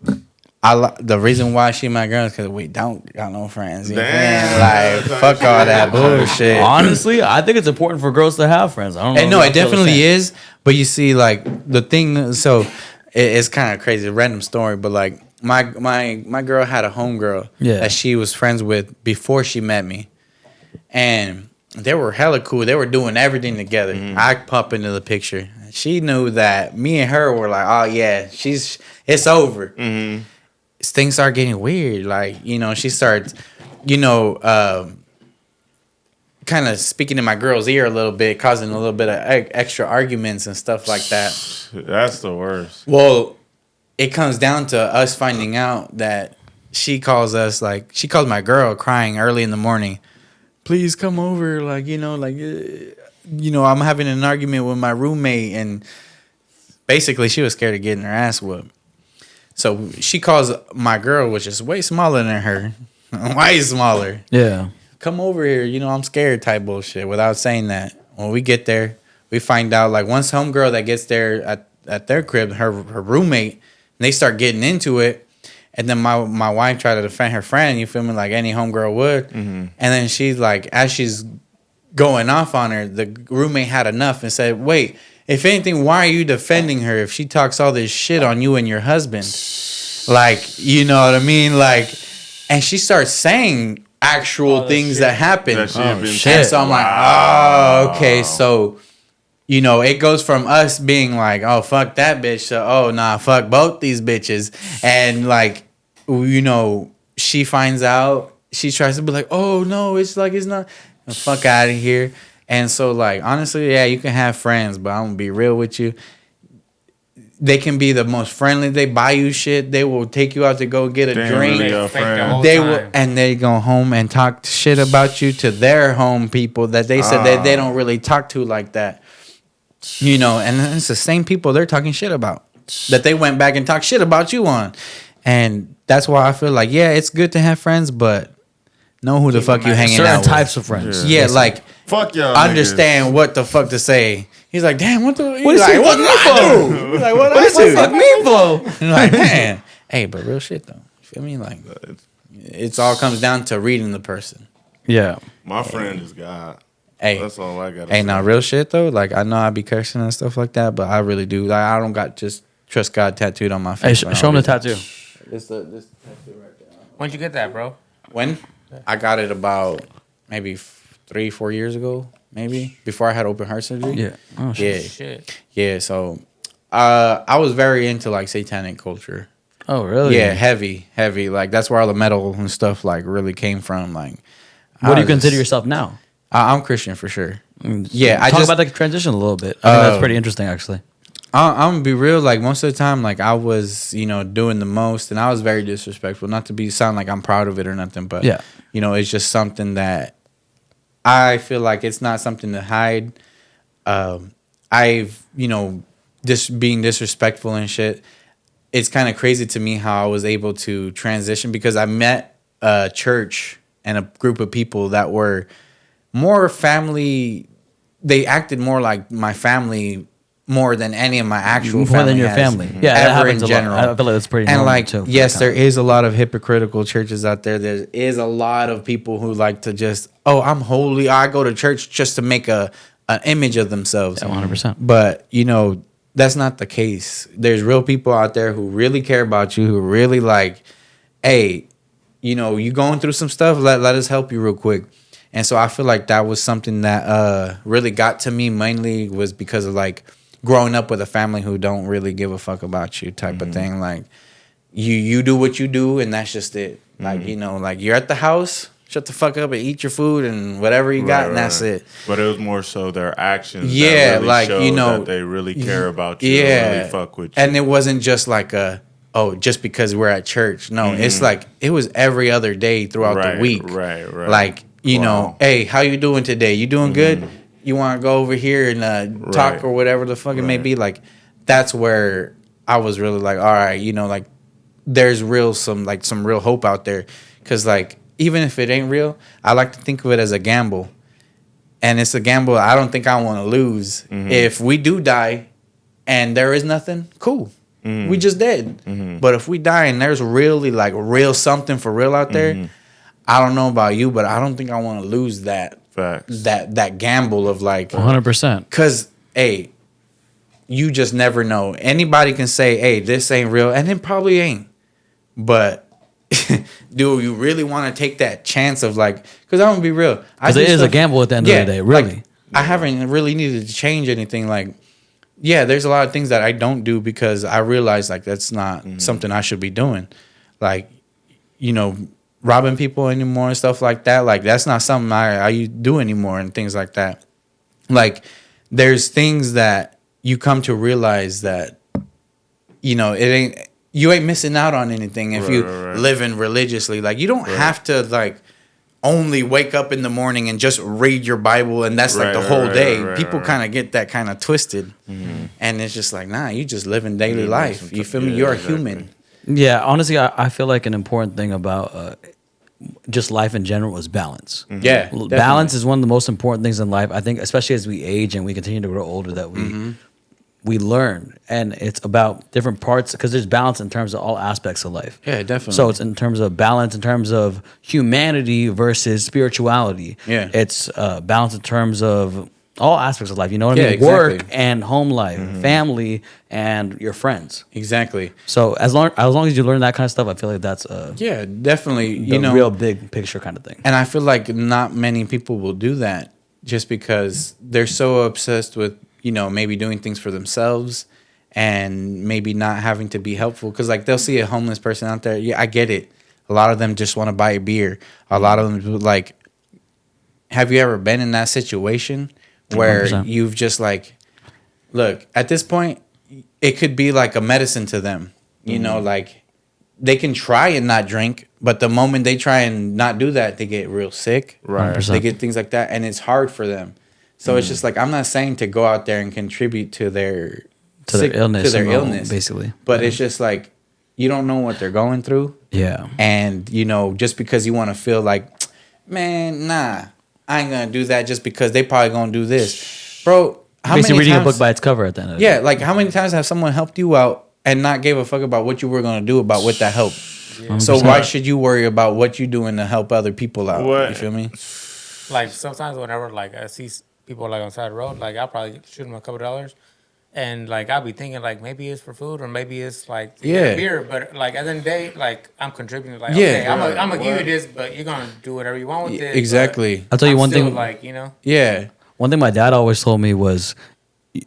the reason why she my girl is because we don't got no friends. You Damn. feel me? Like, fuck all that bullshit. honestly, I think it's important for girls to have friends. I don't know. And no, if it y'all feel the definitely same. is. But you see, like the thing. So it's kind of crazy, random story. But like my girl had a homegirl that she was friends with before she met me, and they were hella cool. They were doing everything together. I pop into the picture. She knew that me and her were like, oh yeah, it's over. Things start getting weird. Like, you know, she starts, you know, kind of speaking in my girl's ear a little bit, causing a little bit of extra arguments and stuff like that. That's the worst. Well, it comes down to us finding out that she calls my girl crying early in the morning. Please come over. Like, you know, I'm having an argument with my roommate. And basically she was scared of getting her ass whooped. So she calls my girl, which is way smaller than her. Way smaller. Yeah. Come over here, you know, I'm scared type bullshit without saying that. When we get there, we find out, like, once homegirl that gets there at their crib, her roommate, they start getting into it. And then my wife tried to defend her friend, you feel me, like any homegirl would. And then she's like, as she's going off on her, the roommate had enough and said, wait, if anything, why are you defending her if she talks all this shit on you and your husband? Like, you know what I mean? Like, and she starts saying actual things that happened. That she had been And so I'm like, oh, okay. So, you know, it goes from us being like, oh, fuck that bitch to, oh, nah, fuck both these bitches. And, like, you know, she finds out. She tries to be like, oh, no, it's like, it's not. Fuck out of here. And so, like, honestly, yeah, you can have friends, but I'm going to be real with you. They can be the most friendly. They buy you shit. They will take you out to go get a Damn, drink. really your Fake the friend. whole They time. will, and they go home and talk shit about you to their home people that they said that they don't really talk to like that. You know, and it's the same people they're talking shit about. that they went back and talked shit about you on. And that's why I feel like, yeah, it's good to have friends, but know who the fuck you hanging Certain out with. types of friends. Yeah, like Fuck y'all. understand what the fuck to say. He's like, damn, what the? What He's is like, he what fuck did I do? He's like, what did I do? Fuck me, for? He's like, man, hey, but real shit though. You feel me? Like, it's all comes down to reading the person. Yeah. My friend is God. Hey, That's all I got. hey, now real shit though. Like, I know I be cursing and stuff like that, but I really do. Like, I don't got just trust God tattooed on my Hey, face. show him the tattoo. This tattoo right there. When'd you get that, bro? When? I got it about maybe 3-4 years ago, maybe before I had open heart surgery. Yeah. Oh, Yeah. Shit. Yeah. So, I was very into like satanic culture. Oh, really? Yeah, heavy. Like that's where all the metal and stuff like really came from. Like, What do you consider yourself now? I'm Christian for sure. Yeah, Talk about the transition a little bit. I think that's pretty interesting, actually. I'm gonna be real. Like most of the time, like I was, doing the most, and I was very disrespectful. Not to sound like I'm proud of it or nothing, but Yeah. it's just something that I feel like it's not something to hide. I've, just being disrespectful and shit. It's kind of crazy to me how I was able to transition because I met a church and a group of people that were more family. They acted more like my family more than any of my actual family. More than your has family. Yeah, that ever happens in a lot. general. I feel like that's pretty And normal, like, too, for yes, that there kind is a lot of hypocritical churches out there. There is a lot of people who like to just, I'm holy. I go to church just to make an image of themselves. Yeah, 100%. But that's not the case. There's real people out there who really care about you, who really like, hey, you going through some stuff. Let us help you real quick. And so I feel like that was something that really got to me mainly was because of like growing up with a family who don't really give a fuck about you type of thing. Like you do what you do and that's just it. Like, like you're at the house, shut the fuck up and eat your food and whatever you got and that's it. But it was more so their actions. Yeah, that really like, showed that they really care about you. Yeah. And really fuck with you. And it wasn't just like just because we're at church. No, it's like it was every other day throughout the week. Right. Like, Wow. hey, how you doing today? You doing good? You want to go over here and talk or whatever the fuck it may be? Like, that's where I was really like, all right, like there's some real hope out there. Because like, even if it ain't real, I like to think of it as a gamble. And it's a gamble I don't think I want to lose. If we do die and there is nothing, cool. We just dead. But if we die and there's really like real something for real out there, I don't know about you, but I don't think I want to lose that. Facts. That gamble of like 100%. Because, hey, you just never know. Anybody can say, hey, this ain't real, and it probably ain't. But do you really want to take that chance of like, because I'm going to be real. Because it is a gamble at the end of the day, really. Like, I haven't really needed to change anything. Like, yeah, there's a lot of things that I don't do because I realize like that's not something I should be doing. Like, robbing people anymore and stuff like that. Like, that's not something I do anymore and things like that. Like, there's things that you come to realize that, you ain't missing out on anything if you living religiously. Like, you don't have to, like, only wake up in the morning and just read your Bible and that's, like, the whole day. People kind of get that kind of twisted. And it's just like, nah, you just living daily life. You feel me? You're a human. Yeah, honestly, I feel like an important thing about just life in general is balance. Yeah, definitely. Balance is one of the most important things in life. I think, especially as we age and we continue to grow older, that we learn, and it's about different parts because there's balance in terms of all aspects of life. Yeah, definitely. So it's in terms of balance, in terms of humanity versus spirituality. Yeah, it's balance in terms of all aspects of life. You know what I mean? Exactly. Work and home life, family and your friends. Exactly. So as long as you learn that kind of stuff, I feel like that's yeah, definitely. the real big picture kind of thing. And I feel like not many people will do that just because they're so obsessed with, maybe doing things for themselves and maybe not having to be helpful. Because, like, they'll see a homeless person out there. Yeah, I get it. A lot of them just want to buy a beer. A lot of them, like, have you ever been in that situation where 100%. you've just, like, look, at this point, it could be like a medicine to them. Like, they can try and not drink, but the moment they try and not do that, they get real sick. Right. 100%. They get things like that, and it's hard for them. So it's just like, I'm not saying to go out there and contribute to their to their illness, to their illness, basically. But it's just like you don't know what they're going through. Yeah. And just because you want to feel like, man, nah, I ain't gonna do that just because they probably gonna do this, bro. How Basically, many reading times, a book by its cover at the end of the yeah, day. like how many times have someone helped you out and not gave a fuck about what you were gonna do about with that help? Yeah. So why should you worry about what you doing to help other people out? What? You feel me? Like sometimes whenever like I see people like on the side of the road, like I'll probably shoot them a couple dollars, and like I'll be thinking like maybe it's for food or maybe it's like to get a beer, but like at the end of the day, like I'm contributing. Like okay, I'm gonna give you this, but you're gonna do whatever you want with it. Exactly. I'll tell you I'm one still, thing. like Yeah. One thing my dad always told me was,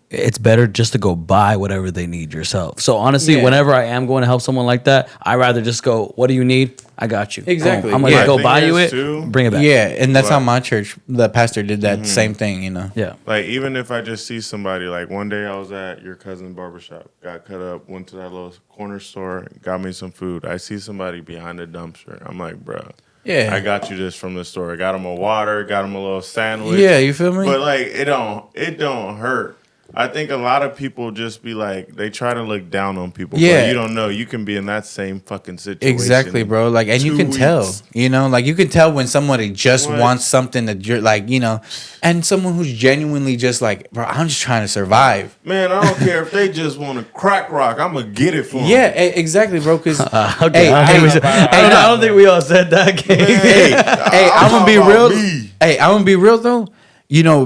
it's better just to go buy whatever they need yourself. So honestly, whenever I am going to help someone like that, I rather just go, what do you need? I got you. Exactly. Boom. I'm gonna Yeah. go The buy thing you is, it, too, bring it back. Yeah, and that's how But- my church, the pastor did that same thing, Yeah. Like, even if I just see somebody, like one day I was at your cousin's barbershop, got cut up, went to that little corner store, got me some food. I see somebody behind the dumpster. I'm like, bro, Yeah. I got you this from the store. Got him a water, got him a little sandwich. Yeah, you feel me? But like, it don't hurt. I think a lot of people just be like, they try to look down on people. Yeah. But you don't know. You can be in that same fucking situation. Exactly, bro. Like, and you 2 can tell, weeks. like you can tell when somebody just What? wants something that you're like, and someone who's genuinely just like, bro, I'm just trying to survive. Man, I don't care if they just want to crack rock. I'm going to get it for them. Yeah, exactly, bro. Because Okay. Hey, I don't think we all said that. Hey, I'm gonna be real. Me. Hey, I'm gonna be real though.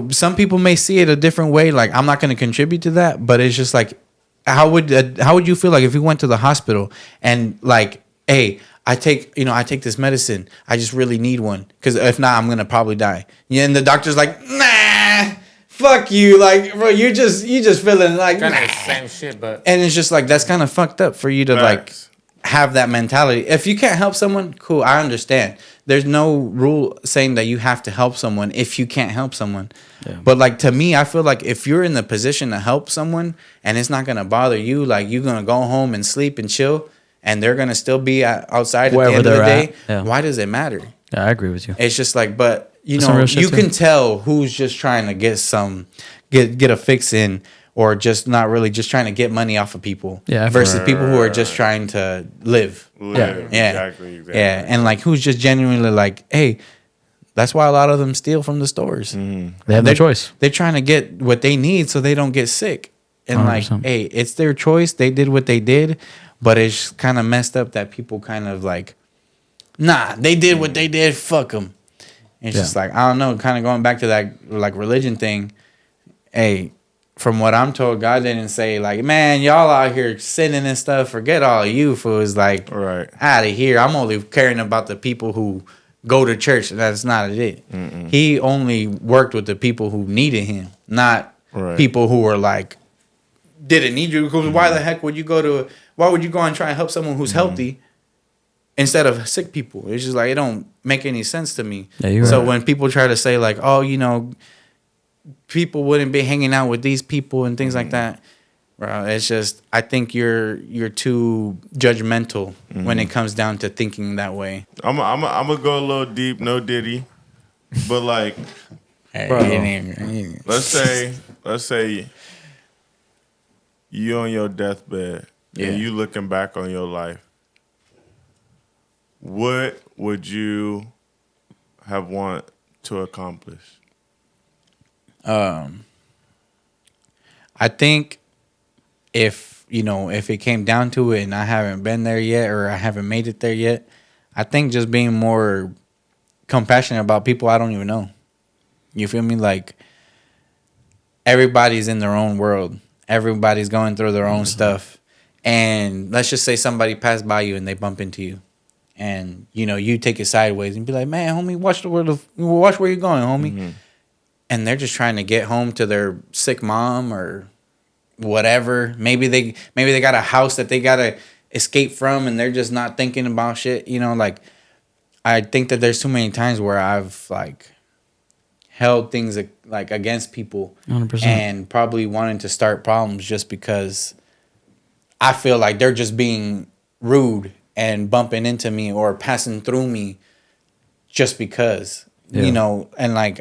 Some people may see it a different way. Like, I'm not gonna contribute to that, but it's just like, how would you feel like if you went to the hospital and like, hey, I take this medicine. I just really need one because if not, I'm gonna probably die. Yeah, and the doctor's like, nah, fuck you, like, bro, you just feeling like, kind of nah. the same shit, but And it's just like that's kind of fucked up for you to Facts. like have that mentality. If you can't help someone, cool, I understand. There's no rule saying that you have to help someone if you can't help someone. Yeah. But like to me, I feel like if you're in the position to help someone and it's not gonna bother you, like you're gonna go home and sleep and chill, and they're gonna still be outside Wherever at the end of the they're day. at, yeah. Why does it matter? Yeah, I agree with you. It's just like, but That's some real shit you too. can tell who's just trying to get a fix in, or just not really just trying to get money off of people. Yeah, versus people who are just trying to live. Live. Yeah. Exactly. Yeah, and like who's just genuinely like, hey, that's why a lot of them steal from the stores. They have no They're- choice. They're trying to get what they need so they don't get sick. And like, 100%. hey, it's their choice. They did what they did, but it's kind of messed up that people kind of like, nah, they did what they did. Fuck them. It's Yeah. just like, I don't know, kind of going back to that like religion thing. Hey, from what I'm told, God didn't say like, man, y'all out here sinning and stuff. Forget all you fools. Like, Right. out of here. I'm only caring about the people who go to church. That's not it. He only worked with the people who needed him, not Right. people who were like, didn't need you. Because why the heck would you why would you go and try and help someone who's healthy instead of sick people? It's just like, it don't make any sense to me. Yeah, you're So right. when people try to say like, oh, people wouldn't be hanging out with these people and things like that, bro, it's just, I think you're too judgmental when it comes down to thinking that way. I'm gonna go a little deep, no Diddy, but like, let's say you on your deathbed Yeah. and you looking back on your life. What would you have want to accomplish? I think if it came down to it and I haven't been there yet or I haven't made it there yet, I think just being more compassionate about people I don't even know. You feel me? Like, everybody's in their own world. Everybody's going through their own stuff. And let's just say somebody passed by you and they bump into you. And, you take it sideways and be like, man, homie, watch where you're going, homie. And they're just trying to get home to their sick mom or whatever. Maybe they got a house that they gotta escape from and they're just not thinking about shit. Like, I think that there's too many times where I've like held things like against people 100%. and probably wanting to start problems just because I feel like they're just being rude and bumping into me or passing through me just because, Yeah. and like,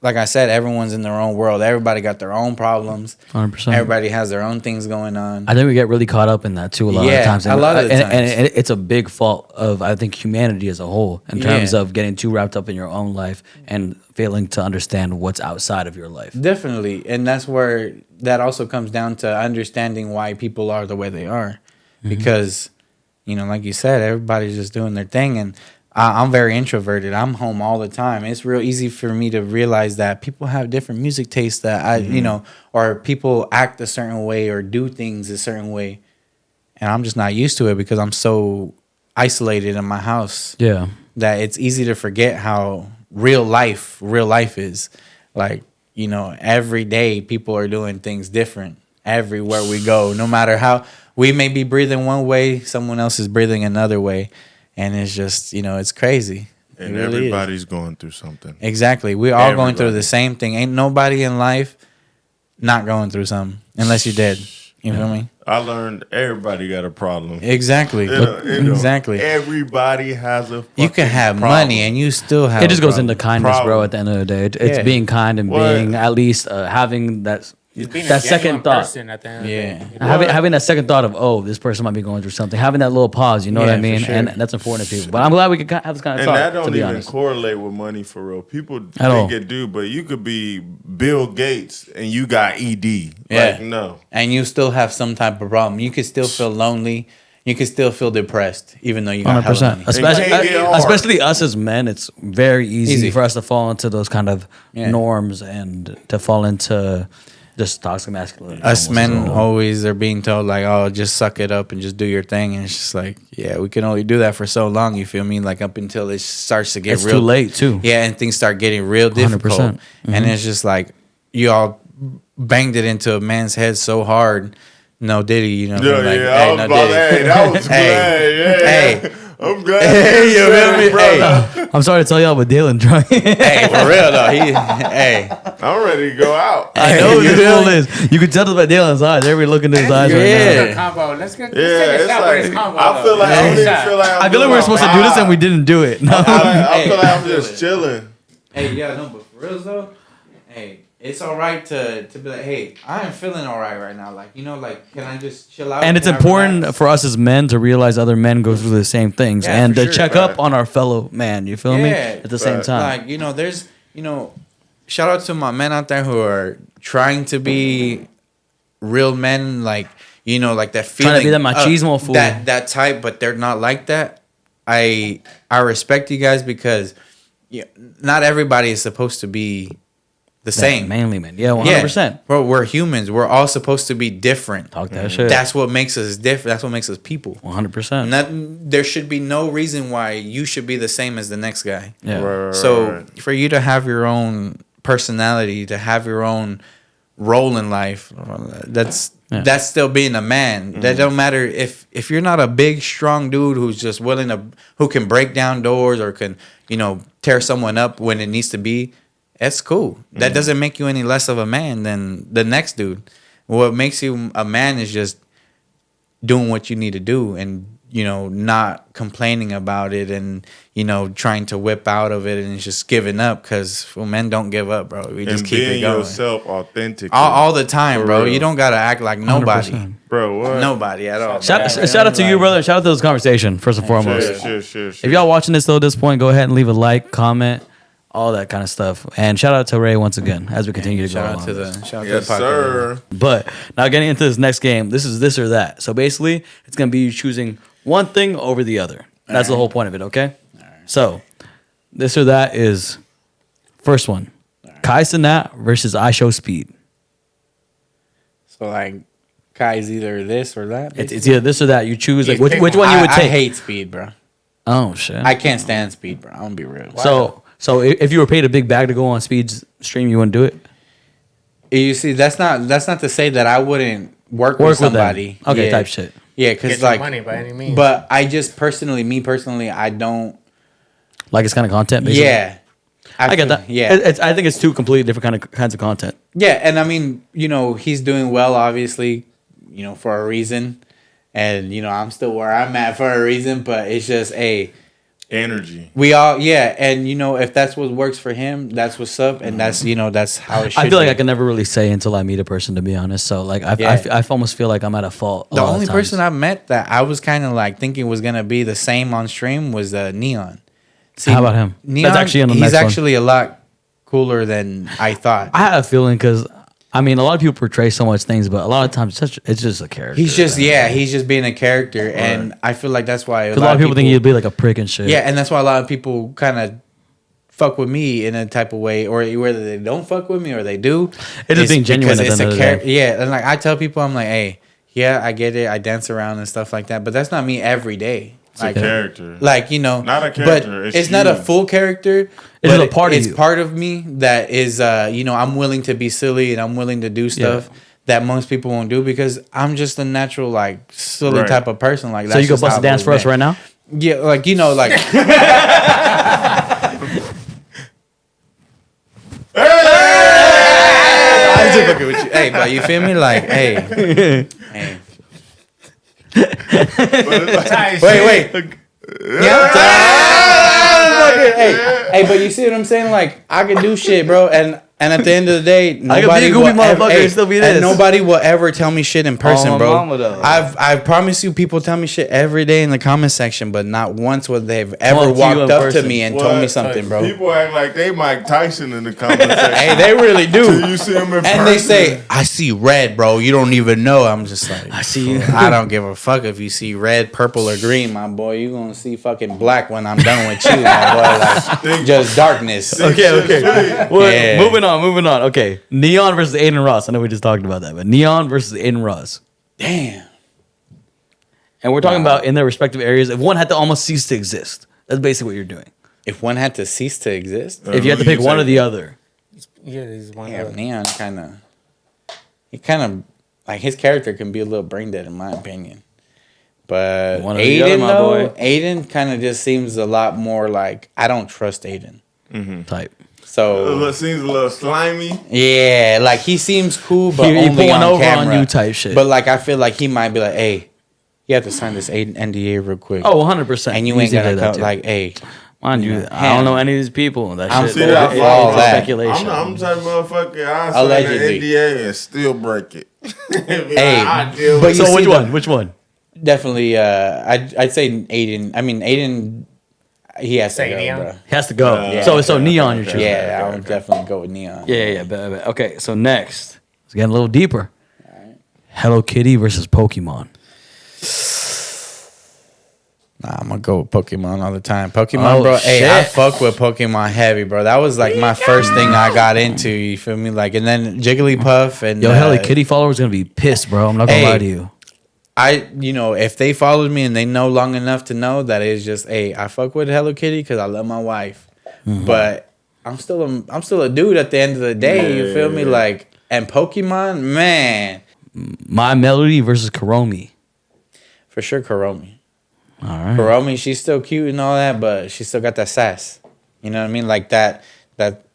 like I said, everyone's in their own world. Everybody got their own problems. 100%. Everybody has their own things going on. I think we get really caught up in that too a lot of times. A lot of the times. And it's a big fault of, I think, humanity as a whole in terms of getting too wrapped up in your own life and failing to understand what's outside of your life. Definitely. And that's where that also comes down to understanding why people are the way they are. Because, you know, like you said, everybody's just doing their thing. And I'm very introverted. I'm home all the time. It's real easy for me to realize that people have different music tastes that I, you know, or people act a certain way or do things a certain way. And I'm just not used to it because I'm so isolated in my house. Yeah. That it's easy to forget how real life is. Like, you know, every day people are doing things different everywhere we go. No matter how we may be breathing one way, someone else is breathing another way. And it's just, you know, it's crazy. And it really everybody's going through something. Exactly. We're all going through the same thing. Ain't nobody in life not going through something unless you're dead. You feel me? I learned everybody got a problem. Exactly. Exactly. Everybody has a You can have problem. money and you still have It just a goes problem. into kindness, bro, at the end of the day. It's being kind and being at least having that second thought. At the end of the day. Having that second thought of, oh, this person might be going through something. Having that little pause, you know what I mean? sure. And that's important to people. But I'm glad we could have this kind of And talk, that to don't be even honest. correlate with money for real. People all. think it do, but you could be Bill Gates and you got ED. Yeah. Like, no. And you still have some type of problem. You could still feel lonely. You could still feel depressed, even though you got hella 100%. money. Especially us as men, it's very easy Easy. for us to fall into those kind of norms and to fall into just toxic masculinity. Us almost. men So- always are being told like, oh, just suck it up and just do your thing. And it's just like, yeah, we can only do that for so long. You feel me? Like up until it starts to get It's real too late, too. Yeah, and things start getting real difficult. 100%. And it's just like you all banged it into a man's head so hard. No Diddy, you know. Yeah, like, I was about to say, that was good. Hey. I'm glad Hey, you you said feel me? it, brother. I'm sorry to tell y'all, but Daylyn drunk. Hey, for real though. Hey. I'm ready to go out. I know what You the feel fool is. You can tell by Daylyn's eyes. Everybody looking at his eyes right Yeah. now. Combo. Let's take Yeah, a it's shot for this like, combo. I feel like I don't even feel like I feel like we were supposed to do this and we didn't do it. No. I feel like I'm just chilling. Hey, yeah, no, but for real though, hey, it's all right to be like, hey, I am feeling all right now. Like, you know, like, can I just chill out? And it's Can I important relax? for us as men to realize other men go through the same things Yeah, and for to sure. check up on our fellow man. You feel me? Yeah. At the same time. Like, you know, there's, you know, shout out to my men out there who are trying to be real men, like, you know, like that feeling. Trying to be that machismo fool. That type, but they're not like that. I respect you guys because not everybody is supposed to be the same. Manly men. Yeah, 100%. Yeah, bro, we're humans. We're all supposed to be different. Talk that shit. That's what makes us different. That's what makes us people. 100%. There should be no reason why you should be the same as the next guy. Yeah. Right. So for you to have your own personality, to have your own role in life, that's still being a man. That don't matter if you're not a big, strong dude who's just who can break down doors or can, you know, tear someone up when it needs to be. That's cool. That doesn't make you any less of a man than the next dude. What makes you a man is just doing what you need to do and, you know, not complaining about it and, you know, trying to whip out of it and just giving up because men don't give up, bro. We just And keep it being going. yourself authentically. All the time, For bro. real. You don't got to act like nobody. 100%. Bro, what? Nobody at all. Shout out to you, brother. Shout out to this conversation, first and foremost. Sure. If y'all watching this, though, at this point, go ahead and leave a like, comment, all that kind of stuff. And shout out to Ray once again as we continue to go Shout along. out to the shout out Yes, to the podcast. sir. But now getting into this next game, this is this or that. So basically, it's going to be you choosing one thing over the other. That's the whole point of it, okay? So this or that is first one. Kai Cenat versus I Show Speed. So like Kai's either this or that. It's either this or that. You choose like Pick which one you would I take. hate speed, bro. Oh shit. I can't stand speed, bro. I'm gonna be real. So if you were paid a big bag to go on Speed's stream, you wouldn't do it? You see, that's not to say that I wouldn't work with them. somebody. Okay, Yeah. type shit. Yeah, Get because your like, money by any means. but I just personally, I don't. Like it's kind of content basically. Yeah, I get that. Yeah, I think it's two completely different kinds of content. yeah, and I mean, you know, he's doing well, obviously, you know, for a reason, and you know, I'm still where I'm at for a reason. But it's just, energy. We all, yeah, and you know, if that's what works for him, that's what's up, and that's, you know, that's how it should I feel like be. I can never really say until I meet a person, to be honest. So like I almost feel like I'm at a fault. The only person I've met that I was kind of like thinking was gonna be the same on stream was Neon. See, how about him? Neon, That's actually on the he's next actually a lot cooler than I thought. I have a feeling because I mean a lot of people portray so much things, but a lot of times it's just a character. He's just he's just being a character, and I feel like that's why a lot of people think he'd be like a prick and shit. Yeah, and that's why a lot of people kind of fuck with me in a type of way, or whether they don't fuck with me or they do. It's just being genuine at the end of the day. Yeah, and like I tell people, I'm like, hey, yeah, I get it. I dance around and stuff like that, but that's not me every day. It's like, a character. Like, you know. Not a character. But it's not a full character. It's a part of you. It's part of me that is, you know, I'm willing to be silly and I'm willing to do stuff that most people won't do because I'm just a natural, like, silly type of person. Like, so you go bust a dance for us right now? Yeah, like, you know, like. I'm just fucking with you. Hey, but you feel me? Like, hey. Wait. Yeah. Hey, but you see what I'm saying? Like, I can do shit, bro, and at the end of the day, nobody will nobody will ever tell me shit in person, bro. I promise you, people tell me shit every day in the comment section, but not once would they've ever walked up to me and told me something, bro. People act like they Mike Tyson in the comment section. Hey, they really do. Till you see them in person. And they say, I see red, bro. You don't even know. I'm just like, I see you. I don't give a fuck if you see red, purple, or green, my boy. You're going to see fucking black when I'm done with you, my boy. Like, just darkness. Okay. Well, moving on. Okay. Neon versus Aiden Ross. I know we just talked about that, but Neon versus Aiden Ross. Damn. And we're talking about in their respective areas. If one had to almost cease to exist, that's basically what you're doing. If one had to cease to exist? If you had to pick one or the other. Yeah, he's one. Yeah, Neon he kind of, like, his character can be a little brain dead in my opinion. But Aiden, though, Aiden kind of just seems a lot more like, I don't trust Aiden. Type. So it seems a little slimy. Yeah, like he seems cool, but he only pulling on over camera. on you type shit. But like I feel like he might be like, hey, you have to sign this NDA real quick. Oh, 100%. And you ain't gonna come like, hey. Mind you, I don't know any of these people. That I'm shit, still up for all that. Speculation. I'm the type of motherfucker. I sign Allegedly. the NDA and still break it. Hey, but so which one? Definitely, I'd say Aiden. I mean, Aiden. He has to go, bro. He has to go. So Neon, you're choosing. Yeah, I would definitely go with Neon. Yeah. Okay, so next, let's get a little deeper. Right. Hello Kitty versus Pokemon. Nah, I'm gonna go with Pokemon all the time. Pokemon, bro. Shit. Hey, I fuck with Pokemon heavy, bro. That was like my first thing I got into. You feel me? Like, and then Jigglypuff and Hello Kitty followers gonna be pissed, bro. I'm not gonna lie to you. If they followed me and they know long enough to know that it's just, hey, I fuck with Hello Kitty because I love my wife, but I'm still a dude at the end of the day. You feel me? Like, and Pokemon, man. My Melody versus Kuromi. For sure, Kuromi. All right. Kuromi, she's still cute and all that, but she still got that sass. You know what I mean? Like that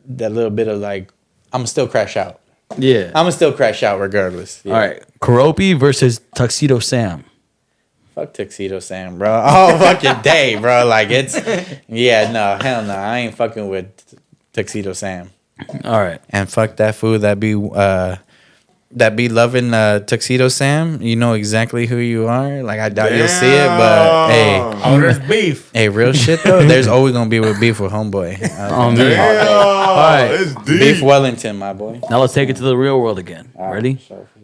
little bit of like, I'm still crash out. Yeah. I'm gonna still crash out regardless. Yeah. All right. Kuropi versus Tuxedo Sam. Fuck Tuxedo Sam, bro. Oh, fucking day, bro. Like, it's... Yeah, no, hell no. I ain't fucking with Tuxedo Sam. All right. And fuck that fool that be loving Tuxedo Sam. You know exactly who you are. Like, I doubt you'll see it, but hey. Oh, there's beef. Hey, real shit, though. There's always gonna be beef with homeboy. All right. It's deep. Beef Wellington, my boy. Now let's take it to the real world again. Ready?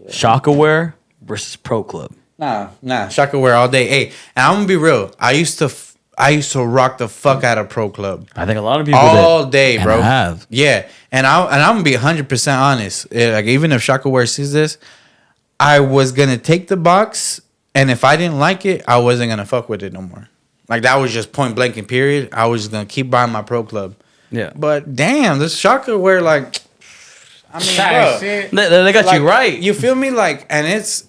Shakaware versus Pro Club. Nah. Shaka wear all day. Hey, and I'm gonna be real. I used to rock the fuck out of Pro Club. I think a lot of people all did. day, bro. And I have. Yeah, and I'm gonna be 100% honest. Like, even if Shakaware sees this, I was gonna take the box, and if I didn't like it, I wasn't gonna fuck with it no more. Like, that was just point blank and period. I was just gonna keep buying my Pro Club. Yeah. But damn, this Shakaware, like, I mean, bro, they got you right. You feel me? Like, and it's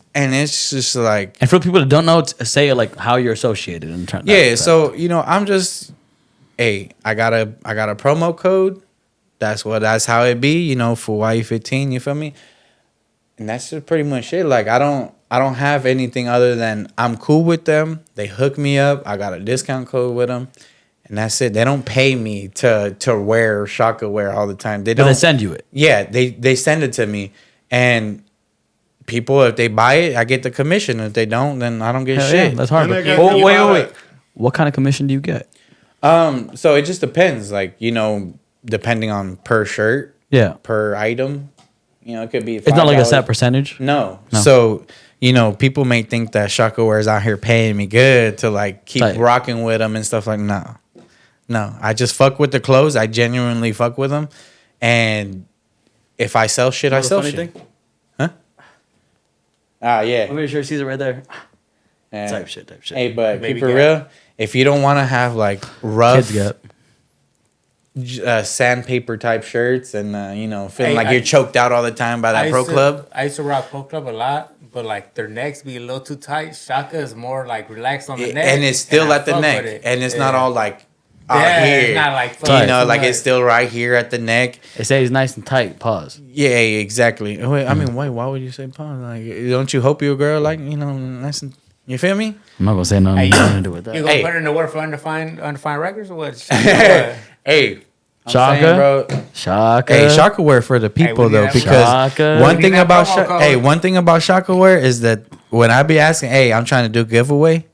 just like, and for people that don't know, say it like how you're associated in turn. Yeah, so I'm just, hey, I got a promo code. That's how it be, for YE15. You feel me? And that's just pretty much it. Like, I don't have anything other than I'm cool with them. They hook me up. I got a discount code with them, and that's it. They don't pay me to wear shaka wear all the time. They But don't. they send you it. Yeah, they send it to me, and people, if they buy it, I get the commission. If they don't, then I don't get Hell shit. yeah, that's hard. And they Oh, got you wait. out. What kind of commission do you get? So it just depends, like, you know, depending on per shirt, Yeah. per item. You know, it could be. It's not like a $5. set percentage. No. So, you know, people may think that shaka wear is out here paying me good to like keep Tight. rocking with them and stuff like no. No, I just fuck with the clothes. I genuinely fuck with them. And if I sell shit, I sell shit. Huh? Yeah. Let me sure sees it right there. Yeah. Type shit. Hey, but Maybe keep it get- real. If you don't want to have like rough Kids get. sandpaper type shirts and you know, feeling Hey, like I- you're choked out all the time by that pro club. I used to rock Pro Club a lot, but like their necks be a little too tight. Shaka is more like relaxed on the neck, And it's still I at the fuck neck, with it. and it's Yeah. not all like out Yeah, here. it's not like you fucking know, too like much. it's still right here at the neck. It says nice and tight. Pause. Yeah, exactly. Wait, I mean, why would you say pause? Like, don't you hope your girl like, you know, nice and, you feel me? I'm not gonna say nothing. Hey, Nothing to do with You that. gonna Hey. put it in the word for undefined records or what? Hey, I'm Shaka? saying, bro. Shaka. Hey, shaka wear for the people we though, need that because Shaka. one We thing need that about promo code. one thing about shaka wear is that when I be asking, hey, I'm trying to do a giveaway.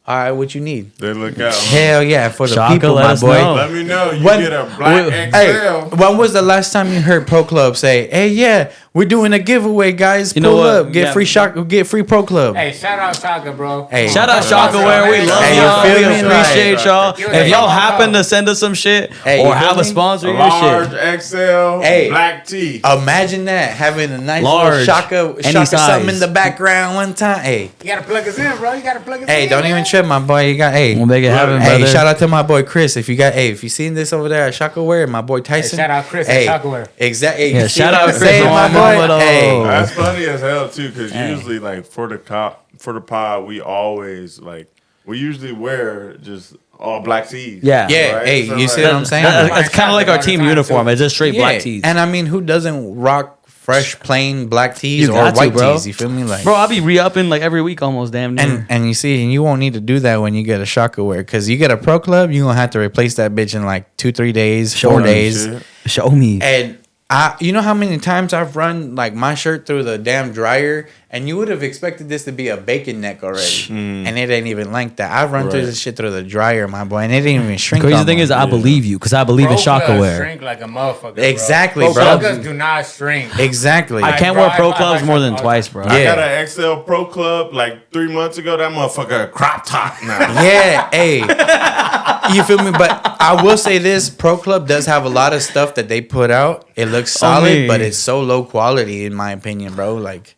All right, what you need? They look out. Hell yeah, for the Shaka, people, let my us boy. know. Let me know. You When- get a black Hey, XL. when was the last time you heard Pro Club say, "Hey, yeah, we're doing a giveaway, guys. You know Pull what? up, get Yeah. free shaka, get free Pro Club." Hey, shout out Shaka, bro. Hey. Shout out Shaka Shaka Wear. We love Hey, you y'all. feel We me? appreciate Like- y'all. Give us If a y'all promo happen code. to send us some shit Hey, or you have feel a me? sponsor your Large shit, XL. Hey. Black tee. Imagine that having a nice Large, little shaka any something in size. the background one time. Hey, You gotta plug us in, bro. You gotta plug us in. hey, don't even man. trip, my boy. You got we'll make it happen, Hey, brother. shout out to my boy Chris. If you seen this over there at Shaka Wear, my boy Tyson. shout out Chris at Hey, Shaka Wear. Exactly. Yeah, shout out Chris saying, my on boy. Momodo. Hey, That's funny as hell too, because usually like for the pod, we always like we usually wear just all black tees. Yeah. yeah. Right? Hey, So, you see like- what I'm saying? It's kind of like our team uniform. It's just straight black tees. And I mean, who doesn't rock fresh, plain black tees You or got to, white bro. tees? You feel me? Like, Bro, I'll be re-upping like every week almost, damn near. and you see, and you won't need to do that when you get a Shaka Wear, because you get a Pro Club, you gonna have to replace that bitch in like 2-3 days, 4 me. days. Shit. Show me. And you know how many times I've run like my shirt through the damn dryer, and you would have expected this to be a bacon neck already, and it ain't even like that. I've run through Right. this shit through the dryer, my boy, and it didn't even shrink. Crazy on thing me. is, I believe you because I believe in Shaka Wear. Shrink like a motherfucker. Exactly, bro. bro. Shakas do not shrink. Exactly. I can't bro, wear pro I clubs like more Shaka than all the twice, time. bro. I Yeah. got an XL Pro Club like 3 months ago. That motherfucker a crop top now. Yeah, hey, you feel me? But I will say this: Pro Club does have a lot of stuff that they put out. It looks solid, me. but it's so low quality, in my opinion, bro. Like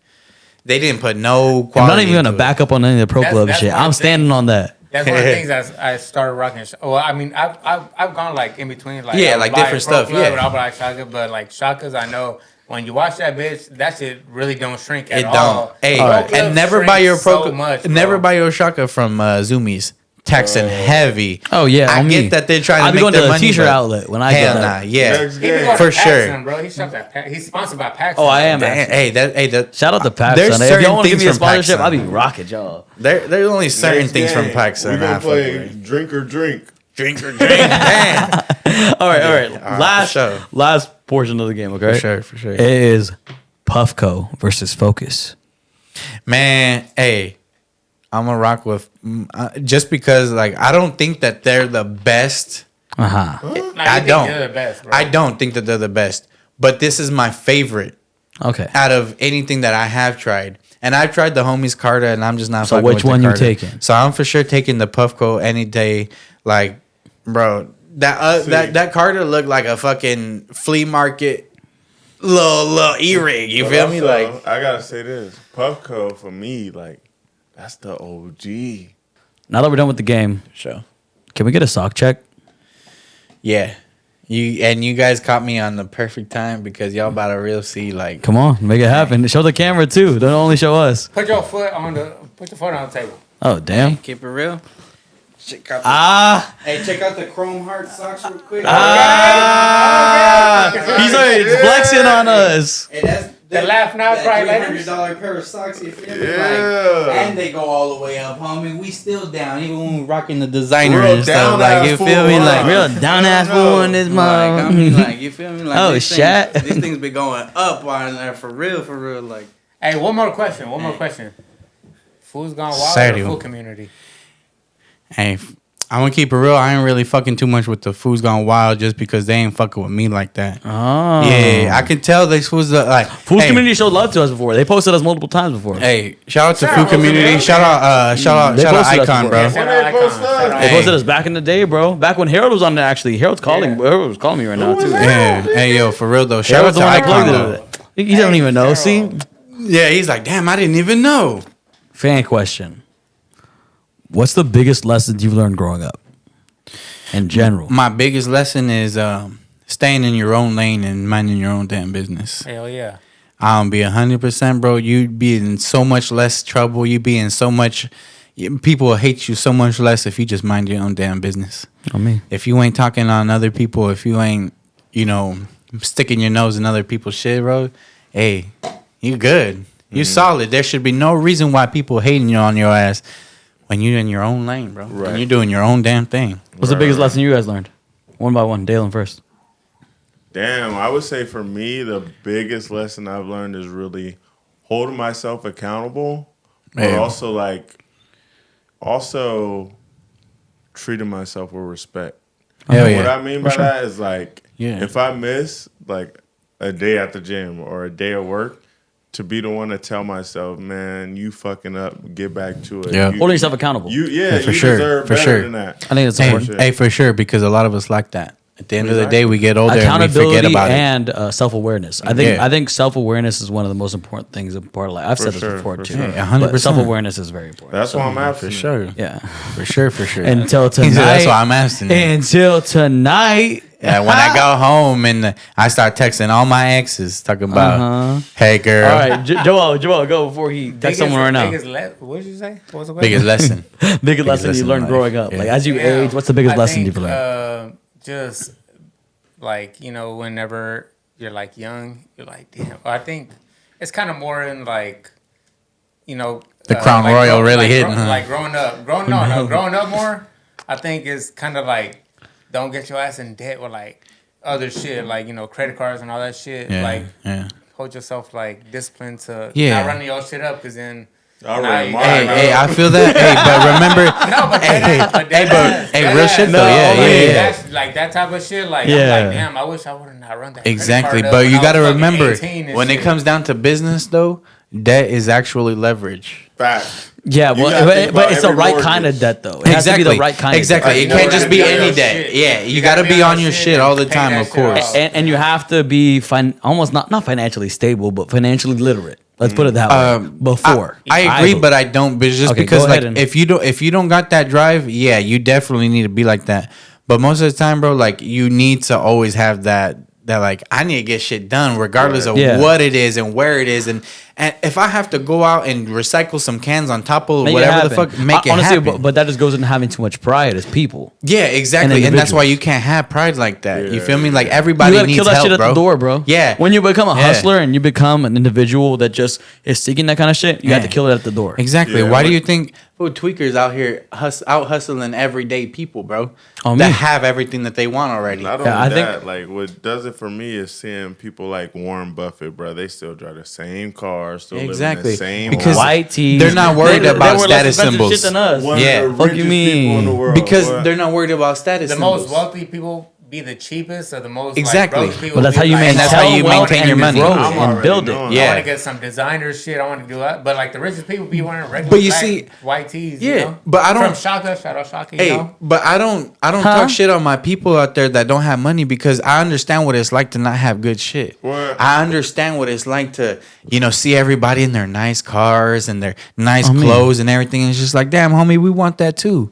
they didn't put no quality. I'm not even gonna into it. back up on any of the pro club That's shit. one I'm standing thing. on that. That's one of the things I started rocking. Well, I mean, I've gone like in between, like Yeah, I would like buy a different Pro stuff, Club yeah. and I'll buy Shaka, but like Shakas, I know when you watch that bitch, that shit really don't shrink at It all. don't. Hey, Pro Clubs and never shrink buy your Pro. so much, bro. Never buy your Shaka from Zoomies. Taxing heavy. Oh yeah, I on get me. that they're trying I'll to be make going to their the money, t-shirt but outlet when I hell go nah, there. yeah, Next He be game. going for to sure. Paxson, bro. He shops at He's sponsored by Paxson. Oh, I am. Damn, hey, that Shout out to Paxson. There's If certain y'all want to give things me a from sponsorship, I'll be Paxson. rocking y'all. there's only certain Next things from game, Paxson. We I gonna fuck play with. drink or drink. Drink or drink. Damn. All right. for sure. Last portion of the game. Okay, For sure. It is Puffco versus Focus. Man, hey, I'm gonna rock with just because like I don't think that they're the best. Uh huh. Nah, you I think don't. They're the best, bro. I don't think that they're the best, but this is my favorite Okay. out of anything that I have tried. And I've tried the homies Carter, and I'm just not. So fucking which with the one you Carter. taking? So I'm for sure taking the Puffco any day. Like, bro, that Carter looked like a fucking flea market little e-rig. You But feel me? also, Like, I gotta say this, Puffco for me, like that's the OG. Now that we're done with the game, sure. can we get a sock check? Yeah. You guys caught me on the perfect time because y'all about to real see like Come on, make it happen. Show the camera too. Don't only show us. Put your foot on the table. Oh damn. keep it real. Check out hey, check out the chrome heart socks real quick. He's already flexing on us. Hey, The laugh now, cry later. $300 pair of socks, you feel me? Yeah. And they go all the way up, homie. We still down, even when we rocking the designer Real and stuff. Like, you down-ass feel me? fool, Like, huh? Real down ass fool in this I mom. mean, like, you feel me? Like, Oh, these shit. things, these things be going up on there for real, like. Hey, one more question. Food's gone wild Saturday. or the food community? Hey, I'm gonna keep it real. I ain't really fucking too much with the Food's Gone Wild just because they ain't fucking with me like that. Oh. Yeah, I can tell these fools are like Food hey, community showed love to us before. They posted us multiple times before. Hey, shout out to Shout Food out, community. man. Shout out They shout out posted us Icon, before. bro. Yeah, shout out When they post Icon. up? Shout out They Hey. posted us back in the day, bro. Back when Harold was on there, actually. Harold's calling. Yeah. Harold's calling me right now, too. Yeah, hey yo, for real though. Shout out Harold's to the one that Icon plugged though. it. He don't even know. Harold. See? Yeah, he's like, damn, I didn't even know. Fan question. What's the biggest lessons you've learned growing up? In general. My biggest lesson is staying in your own lane and minding your own damn business. Hell yeah. I'll be 100%, bro. You'd be in so much less trouble. You'd be in so much. People will hate you so much less if you just mind your own damn business. I mean. If you ain't talking on other people, if you ain't, sticking your nose in other people's shit, bro, hey, you good. You solid. There should be no reason why people hating you on your ass when you're in your own lane, bro. When Right. you're doing your own damn thing. What's the biggest lesson you guys learned? One by one. Daylyn first. Damn, I would say for me, the biggest lesson I've learned is really holding myself accountable, but Yeah. also treating myself with respect. Hell What yeah. I mean by that is like, Yeah. if I miss like a day at the gym or a day at work, to be the one to tell myself, man, you fucking up, get back to it. Yeah. You, Holding yourself accountable. you for you sure, deserve for better sure. than that. I think it's Hey, important. hey, for sure, because a lot of us like that. At the end of the day, we get older and we Accountability forget about it. and self-awareness. I think self-awareness is one of the most important things in part of life. I've said this sure, before for too. sure. Yeah, 100%. But self-awareness is very important. That's why I'm asking. For sure. Yeah. For sure, for sure. Until He tonight. said, that's why I'm asking you. Until tonight. Yeah, when I go home and I start texting all my exes, talking about, hey, girl, All right, Joel, go before he texts someone right now. What did you say? What was the question? biggest lesson. Biggest lesson you lesson learned in growing life. up. Yeah. Like as you Yeah, age, what's the biggest I lesson think, you've learned? Just like, whenever you're like young, you're like, damn. I think it's kind of more in like, The Crown like Royal really like, hitting, huh? Like growing up more. I think is kind of like, don't get your ass in debt with like other shit, like credit cards and all that shit. Yeah, Like, yeah. hold yourself like disciplined to Yeah. not running your shit up, because then. All now right, you- Mark. Hey, I feel that. Hey, but remember, No, but real shit though. Yeah. That's like that type of shit. Like, Yeah. I'm like, damn, I wish I would have not run that. Exactly, credit card up but when you I got to was fucking remember 18 and when it shit. comes down to business, though, debt is actually leverage. Fact. Yeah, You well, gotta think but about it's the every right mortgage. kind of debt though. It has to be the right kind. Exactly. Of It debt. can't just be any your debt. shit. Yeah, you got to be on your shit all the pay time, that of shit course. off. And you have to be almost not financially stable, but financially literate. Let's put it that way. Before I agree, but I don't. But just Okay, because, go like, ahead and- if you don't got that drive, yeah, you definitely need to be like that. But most of the time, bro, like, you need to always have that like, I need to get shit done regardless of Yeah. what it is and where it is, and if I have to go out and recycle some cans on top of Make it whatever the happen. fuck, make it Honestly, happen. but that just goes into having too much pride as people. Yeah, exactly, and that's why individuals. you can't have pride like that. You Yeah, feel me? Like, You everybody gotta needs kill that help, shit at bro. the door, bro. Yeah, When you become a Yeah. hustler and you become an individual that just is seeking that kind of shit, you have to Yeah. kill it at the door. Exactly. Yeah, Why do what- you think tweakers out here out hustling everyday people, bro? Oh, that me. have everything that they want already. Not only Yeah, I think- that, like what does it for me is seeing people like Warren Buffett, bro. They still drive the same cars, still live in Exactly. the same Because home. White tees. they're not worried They about wear less status expensive symbols. shit than us. One Yeah. of the Fuck you richest people in the mean? world. because What? they're not worried about status The symbols. most wealthy people be the cheapest or the most Exactly. Like, broke people But that's be how you like, maintain, And that's how you maintain your money. grow I'm and already build it. knowing. Yeah. I want to get some designer shit. I want to do that. But like the richest people be wearing regular But you black, see- white tees. Yeah, you know? but I don't- From Shaka, shout out Shaka. Hey, You know? but I don't talk shit on my people out there that don't have money, because I understand what it's like to not have good shit. What? I understand what it's like to, see everybody in their nice cars and their nice mean- clothes and everything. And it's just like, damn, homie, we want that too.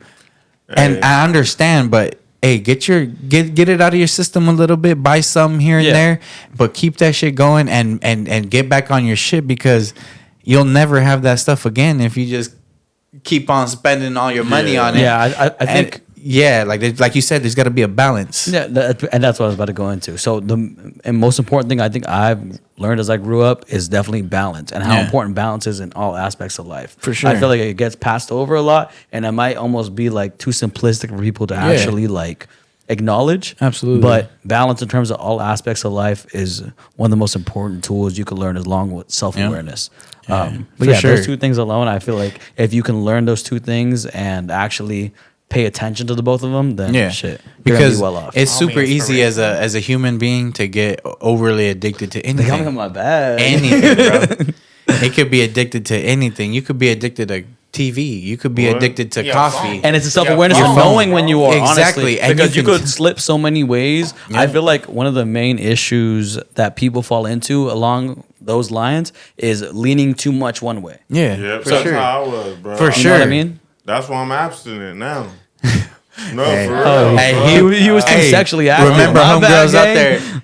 And Hey. I understand, but hey, get it out of your system a little bit, buy something here and Yeah. there, but keep that shit going and get back on your shit, because you'll never have that stuff again if you just keep on spending all your money Yeah. on it. Yeah, I think. yeah, like you said, there's got to be a balance. Yeah, and that's what I was about to go into. So and most important thing I think I've learned as I grew up is definitely balance and how important balance is in all aspects of life. For sure. I feel like it gets passed over a lot, and it might almost be like too simplistic for people to actually like acknowledge. Absolutely. But balance in terms of all aspects of life is one of the most important tools you can learn, along with self-awareness. But for sure. those two things alone, I feel like if you can learn those two things and actually pay attention to the both of them, then shit, you're because gonna be well off. it's super easy as a human being to get overly addicted to anything. They got me on my bag. Anything, bro. It could be addicted to anything. You could be addicted to TV. You could be addicted to coffee. And it's a self-awareness of knowing when you are, exactly, honestly, and because you could slip so many ways. I feel like one of the main issues that people fall into along those lines is leaning too much one way. Yeah, for that's sure. how I was, bro. For You sure. know what I mean? That's why I'm abstinent now. No, Hey. for real. Hey, bro. he was too sexually active. Remember, My bad, homegirls out gang.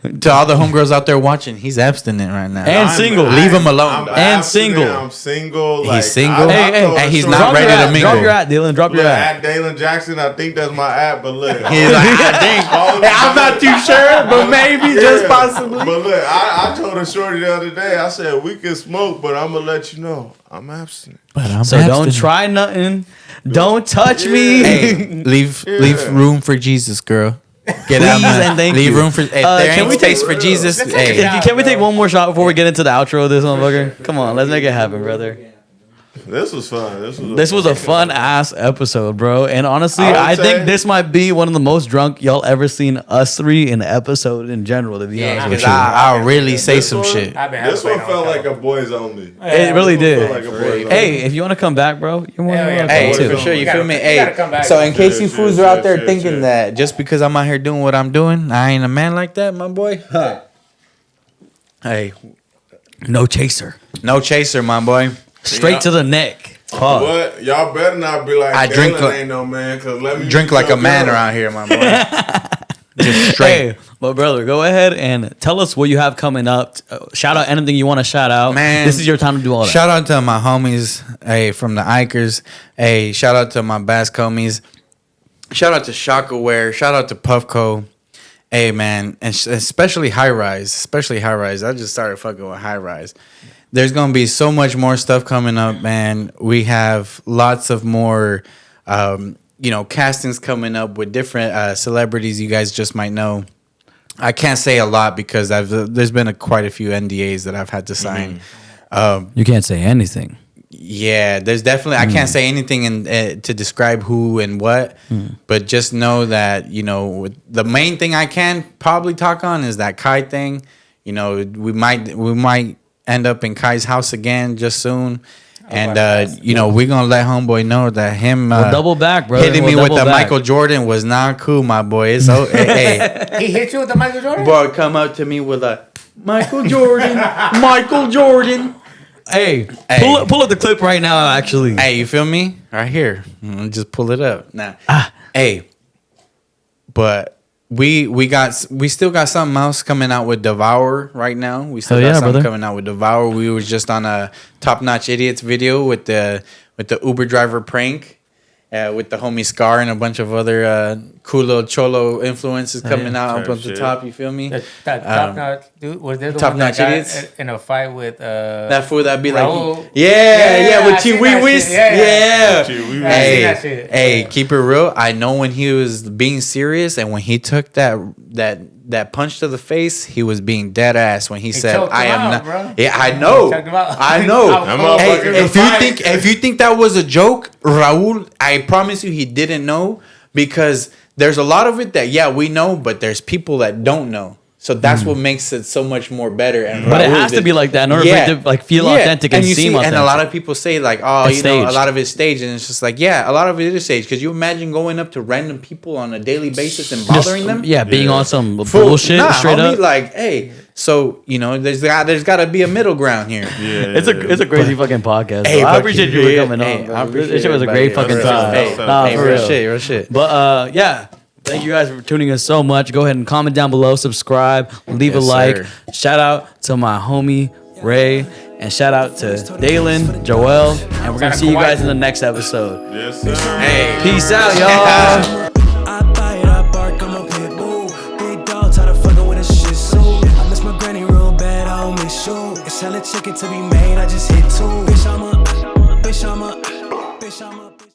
there, to all the homegirls out there watching, he's abstinent right now. And single. Leave him alone. I'm bro. And abstinent, single. I'm single. He's single? Hey, he's not not ready to mingle. Drop your at, Daylyn. Drop your Look, at. at Daylyn Jackson, I think that's my app, but look. He's like, I'm not too sure, but maybe just possibly. But look, I told a shorty the other day, I said, we can smoke, but I'm going to let you know, I'm abstinent. But I'm So don't try nothing. Don't touch me. Hey, leave room for Jesus, girl. Get out, Please man. and thank leave you. room for. If there can ain't we space take- for Jesus, Let's take it hey, out. Can we take one more shot before we get into the outro of this motherfucker? Come on, let's make it happen, brother. This was fun. This was a fun ass episode, bro. And honestly, I would I say- think this might be one of the most drunk y'all ever seen us three in an episode in general, to be honest with because you. I'll really say This some one- shit. I've been This one having felt fun like a boys only. It really This one did. felt like a boys only. Hey, if you want to come back, bro, you're more than Hell yeah. welcome Hey, too. for sure, you gotta- feel me? you Hey, gotta come back. so in case you Shit, fools shit, are out there shit, thinking shit. that just because I'm out here doing what I'm doing, I ain't a man like that, my boy. Hey, No chaser. no chaser, my boy. Straight to the neck. Pause. What? Y'all better not be like, I drink Daylyn like- ain't no man, because let me Drink be like your a man girl. around here, my boy. Just straight. Hey, but brother, go ahead and tell us what you have coming up. Shout out anything you want to shout out. Man, this is your time to do all that. Shout out to my homies, hey, from the Ikers. Hey, shout out to my Basque homies. Shout out to Shockaware. Shout out to Puffco. Hey, man, and especially High Rise. Especially High Rise. I just started fucking with High Rise. There's gonna be so much more stuff coming up, man. We have lots of more, castings coming up with different celebrities you guys just might know. I can't say a lot because there's been quite a few NDAs that I've had to sign. You can't say anything. Yeah, there's definitely. I can't say anything to describe who and what, but just know that the main thing I can probably talk on is that Kai thing. We might end up in Kai's house again just soon, and we're gonna let homeboy know that him We'll double back, bro. hitting me We'll with the double back. Michael Jordan was not cool, my boy. It's hey, He hit you with the Michael Jordan? boy, come up to me with a Michael Jordan, Michael Jordan. Hey, Hey. pull up the clip right now, actually. Hey, you feel me? Right here. Just pull it up. Nah. Hey. But we still got something else coming out with Devour right now. We still Hell got yeah, something brother. coming out with Devour. We was just on a Top Notch Idiots video with the Uber driver prank. With the homie Scar and a bunch of other cool little cholo influences coming out up on the Shit. top. You feel me? That top notch dude was there the Top one that Notch got Idiots? in a fight with That fool that be Raul. like, yeah, with I seen Chi that Wee shit. Yeah. Chi-Wee-Wee. I seen that shit. Hey, keep it real. I know when he was being serious and when he took that punch to the face, he was being dead ass when he said, choked "I him am out, not." bro. Yeah, I know. Choked him out. I know. That motherfucker Hey, was fighting. if you think that was a joke, Raul, I promise you he didn't know, because there's a lot of it that we know, but there's people that don't know. So that's what makes it so much more better. And But it Raul has to did- be like that in order for it to feel authentic and you seem authentic. And a lot of people say like, oh, It's a staged. lot of it's staged, and it's just like, a lot of it is staged. Because you imagine going up to random people on a daily basis and bothering them. Yeah, being Yeah. on some Fool, bullshit nah, straight homie, up. like, hey, so there's got to be a middle ground here. Yeah, It's a crazy fucking podcast. Hey, bro. I but appreciate you yeah, for coming hey, on. Bro. I appreciate This shit was a everybody. great fucking Real time. shit. Nah, Hey, for real real. shit, real shit. But yeah, thank you guys for tuning in so much. Go ahead and comment down below, subscribe, leave a Yes, like. sir. Shout out to my homie Ray, and shout out to Daylyn, Joel, and we're gonna see you guys in the next episode. Yes, sir. Hey. Peace out, y'all. chicken to be made, I just hit two. Bitch, I'm a